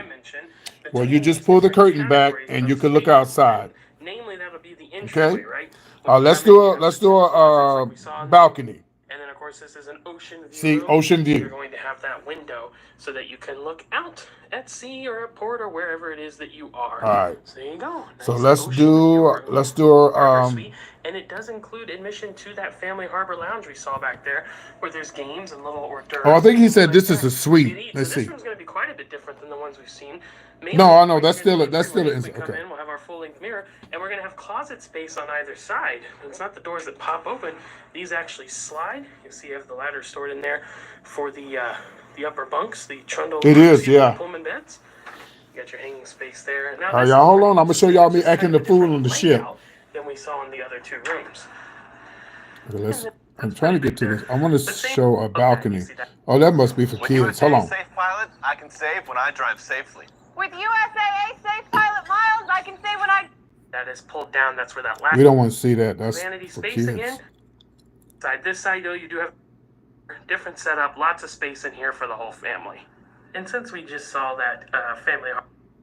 A: where you just pull the curtain back and you can look outside.
E: Namely, that'll be the entryway, right?
A: Let's do a balcony.
E: And then, of course, this is an ocean view.
A: See, ocean view.
E: You're going to have that window. so that you can look out at sea or at port or wherever it is that you are.
A: All right.
E: So there you go.
A: So
E: Nice
A: let's
E: ocean view room.
A: do
E: Harbor suite, and it does include admission to that family harbor lounge we saw back there, where there's games and little hors d'oeuvres.
A: Oh, I think he said
E: like
A: this is
E: that.
A: a suite.
E: So
A: Let's
E: this
A: see.
E: room's going to be quite a bit different than the ones we've seen. Mainly
A: No, I know
E: right
A: that's
E: here in
A: still
E: the entryway,
A: an
E: we come
A: okay.
E: in, we'll have our full-length mirror, and we're going to have closet space on either side. It's not the doors that pop open; these actually slide. You see, you have the ladder stored in there for the upper bunks, the trundle.
A: It is, yeah.
E: Pullman beds. You got your hanging space there. Now,
A: All right,
E: this
A: y'all,
E: is
A: hold on. I'm gonna
E: just
A: show y'all me
E: kind
A: acting
E: of
A: the
E: a
A: fool
E: different
A: on the ship.
E: layout than we saw in the other two rooms.
A: Okay, I'm trying to get to this. I want to show a balcony. Oh, that must be for
F: With
A: kids. Hold on.
F: Safe Pilot, I can save when I drive safely.
G: With USAA Safe Pilot Miles, I can say when I...
E: That is pulled down. That's where that last
A: We don't want to see that. That's
E: vanity
A: for
E: space
A: kids.
E: again. This side, though, you do have different setup. Lots of space in here for the whole family. And since we just saw that family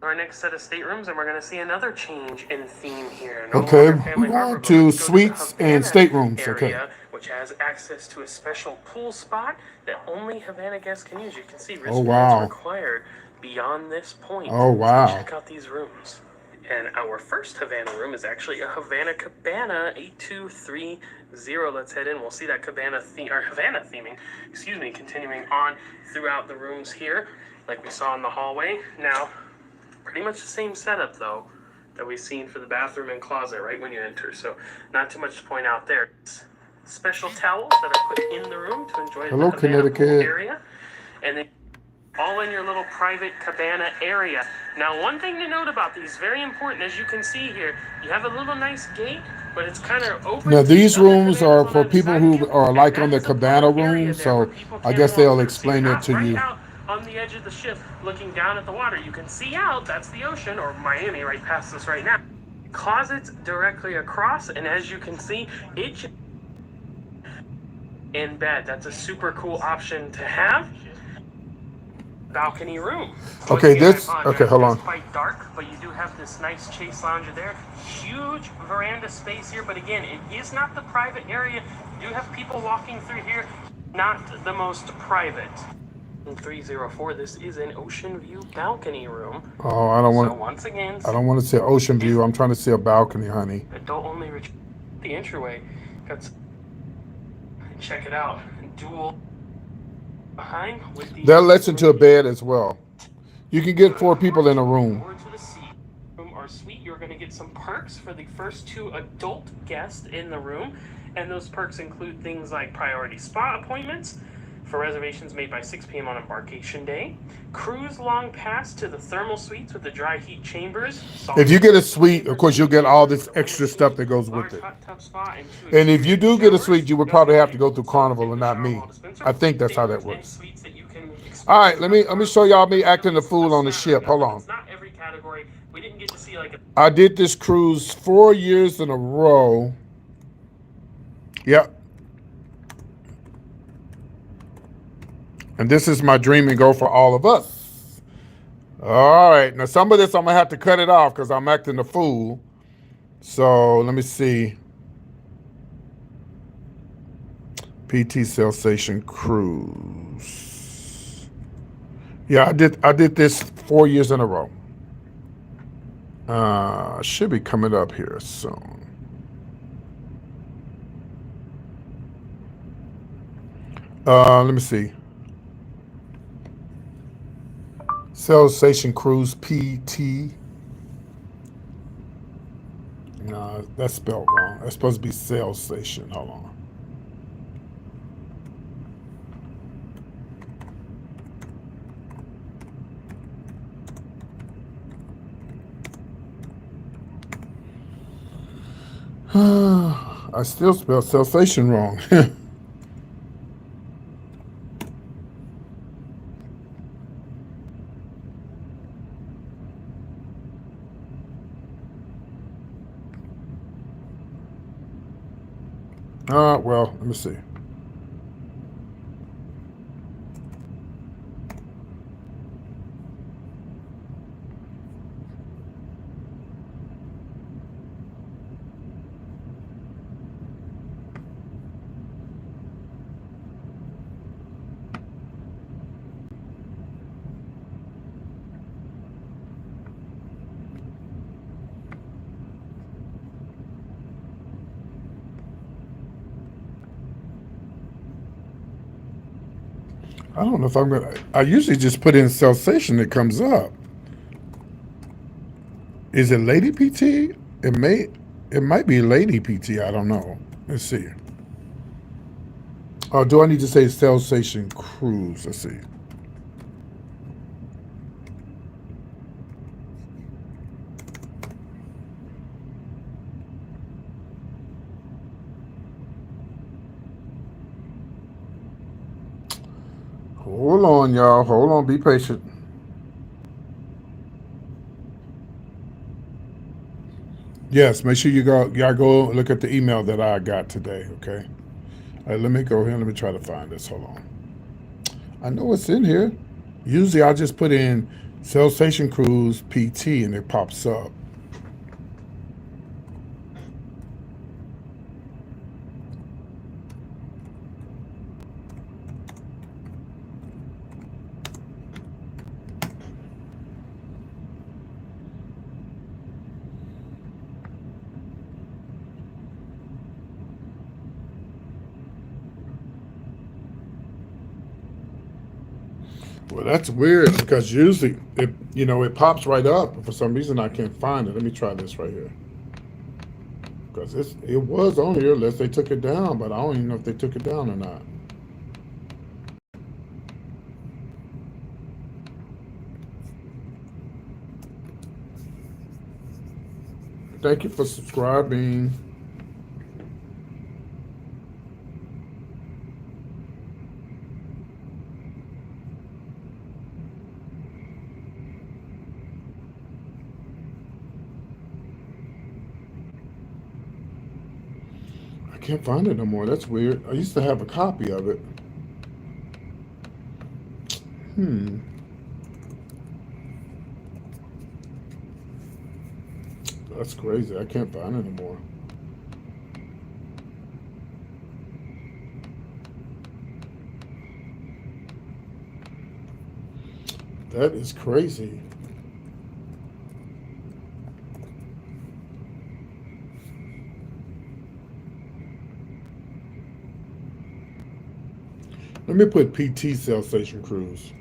E: our next set of staterooms, and we're going to see another change in theme here. No
A: Okay,
E: longer family
A: we're
E: harbor,
A: going
E: but
A: to
E: let's go
A: suites
E: the
A: and
E: Havana
A: staterooms. Okay.
E: area, which has access to a special pool spot that only Havana guests can use. You can see
A: Oh,
E: wristbands
A: wow.
E: required beyond this point.
A: Oh, wow.
E: So check out these rooms. And our first Havana room is actually a Havana Cabana 8230. Let's head in. We'll see that Havana theming, continuing on throughout the rooms here, like we saw in the hallway. Now, pretty much the same setup, though, that we've seen for the bathroom and closet right when you enter. So not too much to point out there. Special towels that are put in the room to enjoy
A: Hello,
E: the Havana pool
A: Connecticut.
E: area. And then all in your little private cabana area. Now, one thing to note about these, very important, as you can see here, you have a little nice gate, but it's kind of open.
A: Now, these
E: Other
A: rooms
E: cabanas
A: are
E: on
A: for
E: either
A: people
E: side
A: who
E: of you,
A: are
E: and
A: like
E: that
A: on the
E: is a
A: cabana
E: public area
A: room,
E: there where
A: so
E: people
A: I
E: can
A: guess
E: walk
A: they'll
E: through. So
A: explain
E: you're
A: it
E: not
A: to
E: right
A: you.
E: out on the edge of the ship looking down at the water. You can see out, that's the ocean, or Miami right past us right now. Closets directly across, and as you can see, it's in bed. That's a super cool option to have. Balcony room.
A: Okay,
E: Once
A: this.
E: again,
A: Okay, hold
E: it's
A: on.
E: quite dark, but you do have this nice chase lounger there. Huge veranda space here, but again, it is not the private area. You do have people walking through here. Not the most private. 304. This is an ocean view balcony room.
A: Oh, I don't
E: So
A: want.
E: once again,
A: I don't want to see ocean view. I'm trying to see a balcony, honey.
E: adult only the entryway. Check it out. Dual behind with the
A: That lets into a bed as well. You can get 4 people in a room.
E: Or to the seat. Room or suite, you're going to get some perks for the first 2 adult guests in the room, and those perks include things like priority spa appointments for reservations made by 6 p.m. on embarkation day, cruise long pass to the thermal suites with the dry heat chambers.
A: If you get a suite, of course, you'll get all this extra stuff that goes with it. And if you do get a suite, you would probably have to go through Carnival and not me. I think that's how that works. All right, let me show y'all me acting the fool on the ship. Hold on. I did this cruise 4 years in a row. Yep. And this is my dream and goal for all of us. All right. Now, some of this I'm going to have to cut it off because I'm acting the fool. So, let me see. PT Sensation Cruise. Yeah, I did this 4 years in a row. Should be coming up here soon. Let me see. Sensation Cruise PT. No, that's spelled wrong. That's supposed to be Sail Station. Hold on. I still spell sensation wrong. Well, let me see. I don't know if I'm gonna. I usually just put in Sensation. It comes up. Is it Lady PT? It may. It might be Lady PT. I don't know. Let's see. Oh, do I need to say Sensation Cruise? Let's see. Hold on, y'all. Hold on. Be patient. Yes, make sure y'all go look at the email that I got today. Okay. All right, let me go here. Let me try to find this. Hold on. I know it's in here. Usually, I just put in Sensation Cruise PT and it pops up. Well, that's weird because usually it pops right up. But for some reason, I can't find it. Let me try this right here because it was on here unless they took it down. But I don't even know if they took it down or not. Thank you for subscribing. I can't find it no more. That's weird. I used to have a copy of it. Hmm. That's crazy. I can't find it anymore. That is crazy. Let me put PT Sensation Cruise.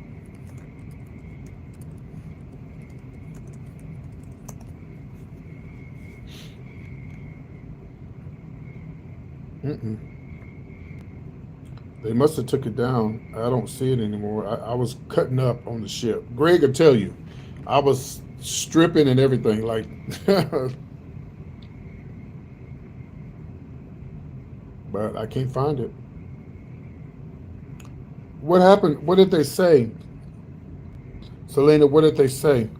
A: Mm-mm. They must have took it down. I don't see it anymore. I was cutting up on the ship. Greg will tell you, I was stripping and everything. Like, but I can't find it. What happened? What did they say, Selena? What did they say?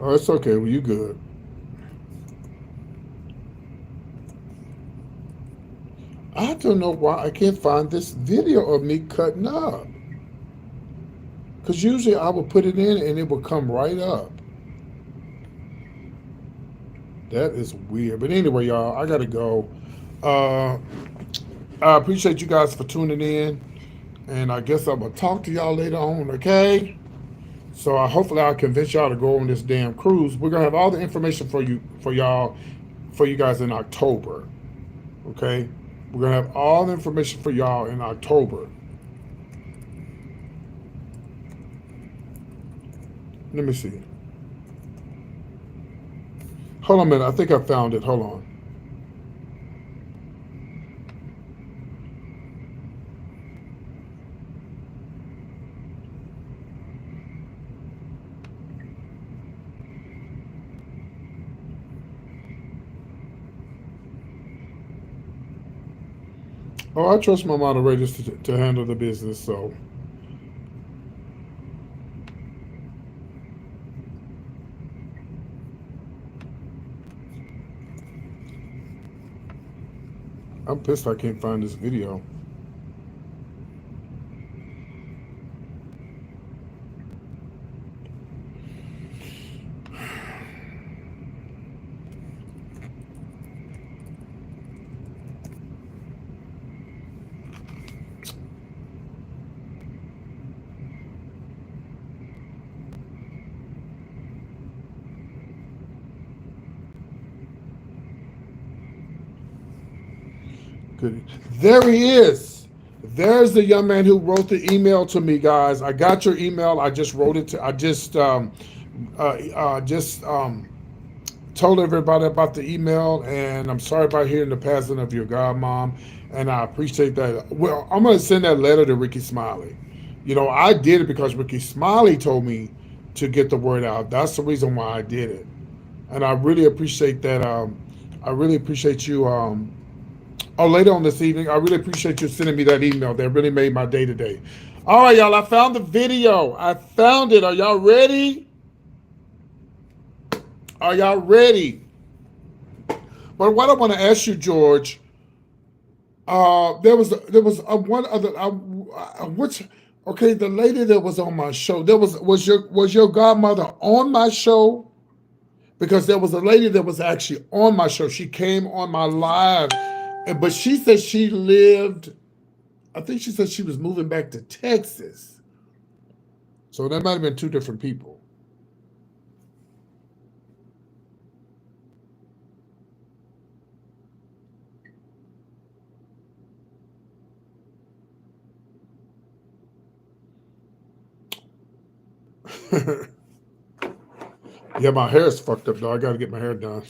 A: Oh, it's okay. Well, you good. I don't know why I can't find this video of me cutting up. Because usually I would put it in and it would come right up. That is weird. But anyway, y'all, I got to go. Uh, I appreciate you guys for tuning in. And I guess I'm going to talk to y'all later on, okay? So hopefully I'll convince y'all to go on this damn cruise. We're going to have all the information for you guys in October, okay? We're going to have all the information for y'all in October. Let me see. Hold on a minute. I think I found it. Hold on. Oh, I trust my moderators to handle the business, so. I'm pissed I can't find this video. Good. There he is. There's the young man who wrote the email to me, guys. I got your email. I just wrote it to. I just told everybody about the email, and I'm sorry about hearing the passing of your godmom, and I appreciate that. Well, I'm gonna send that letter to Rickey Smiley. You know, I did it because Rickey Smiley told me to get the word out. That's the reason why I did it, and I really appreciate that. I really appreciate you. Oh, later on this evening, I really appreciate you sending me that email. That really made my day today. All right, y'all. I found the video. I found it. Are y'all ready? Are y'all ready? But what I want to ask you, George, there was one other which okay, the lady that was on my show. Was your godmother on my show? Because there was a lady that was actually on my show. She came on my live, but she said she lived. I think she said she was moving back to Texas. So that might have been two different people. Yeah, my hair is fucked up though. I gotta get my hair done.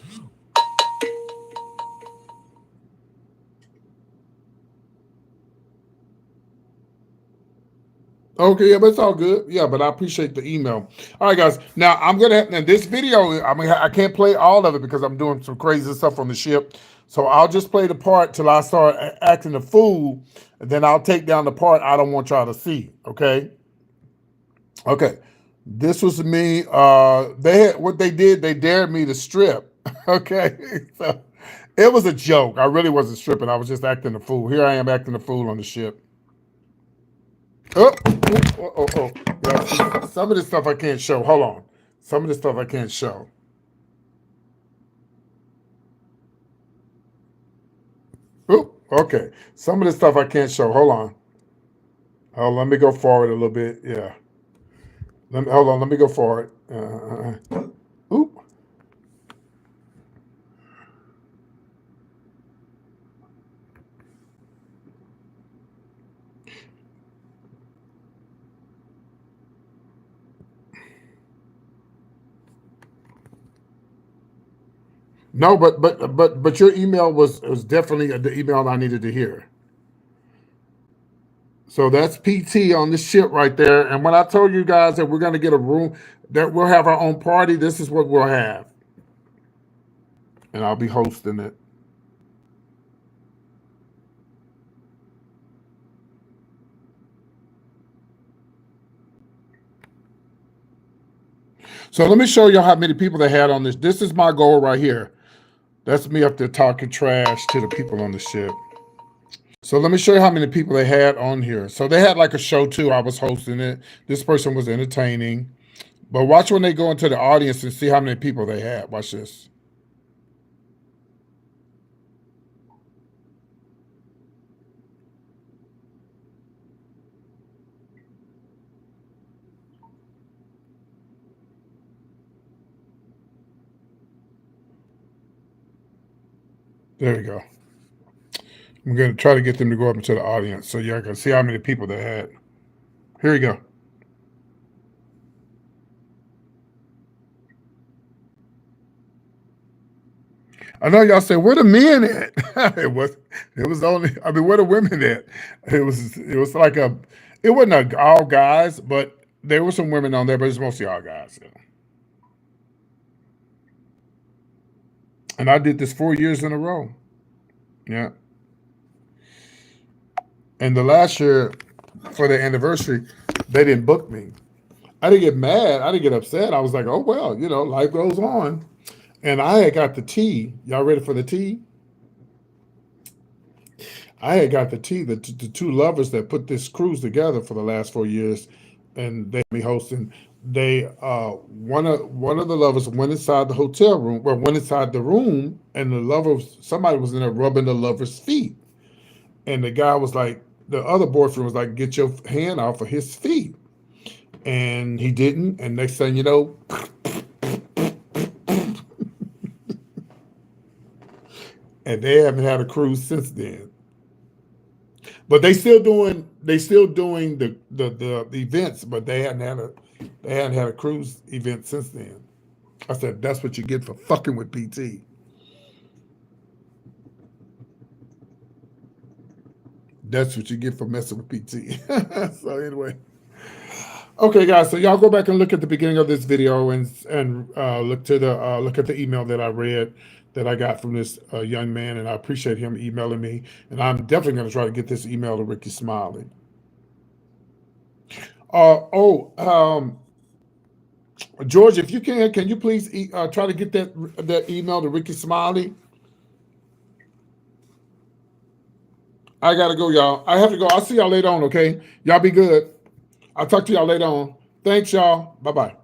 A: Okay, yeah, but it's all good. Yeah, but I appreciate the email. All right, guys. Now I'm gonna now this video. I mean, I can't play all of it because I'm doing some crazy stuff on the ship. So I'll just play the part till I start acting a fool, and then I'll take down the part I don't want y'all to see. Okay. Okay. This was me. They had what they did. They dared me to strip. Okay. So it was a joke. I really wasn't stripping. I was just acting a fool. Here I am acting a fool on the ship. Oh, oh. Yeah, some of this stuff I can't show. Hold on. Some of this stuff I can't show. Oh, okay. Some of this stuff I can't show. Hold on. Oh, let me go forward a little bit. Yeah. Hold on. Let me go forward. Oop. No, but your email was definitely the email I needed to hear. So that's PT on the ship right there. And when I told you guys that we're going to get a room, that we'll have our own party, this is what we'll have. And I'll be hosting it. So let me show you how many people they had on this. This is my goal right here. That's me up there talking trash to the people on the ship. So let me show you how many people they had on here. So they had like a show too. I was hosting it. This person was entertaining. But watch when they go into the audience and see how many people they had. Watch this. There we go. I'm going to try to get them to go up into the audience so y'all can see how many people they had. Here we go. I know y'all say, where the men at? it was only, I mean, where the women at? It was like it wasn't all guys, but there were some women on there, but it's mostly all guys. You know. And I did this 4 years in a row. Yeah. And the last year, for the anniversary, they didn't book me. I didn't get mad. I didn't get upset. I was like, oh, well, you know, life goes on. And I had got the tea. Y'all ready for the tea? I had got the tea. The two lovers that put this cruise together for the last 4 years, and they had me hosting. They one of the lovers went inside the hotel room, or went inside the room, and somebody was in there rubbing the lover's feet, and the guy was like, the other boyfriend was like, get your hand off of his feet, and he didn't, and next thing you know. And they haven't had a cruise since then. But they still doing the events, but they hadn't had a cruise event since then. I said that's what you get for fucking with PT. That's what you get for messing with PT. So anyway. Okay, guys. So y'all go back and look at the beginning of this video and look at the email that I read that I got from this young man, and I appreciate him emailing me. And I'm definitely going to try to get this email to Rickey Smiley. George, if you can you please try to get that email to Rickey Smiley? I gotta go, y'all. I have to go. I'll see y'all later on. Okay, y'all be good. I'll talk to y'all later on. Thanks, y'all. Bye-bye.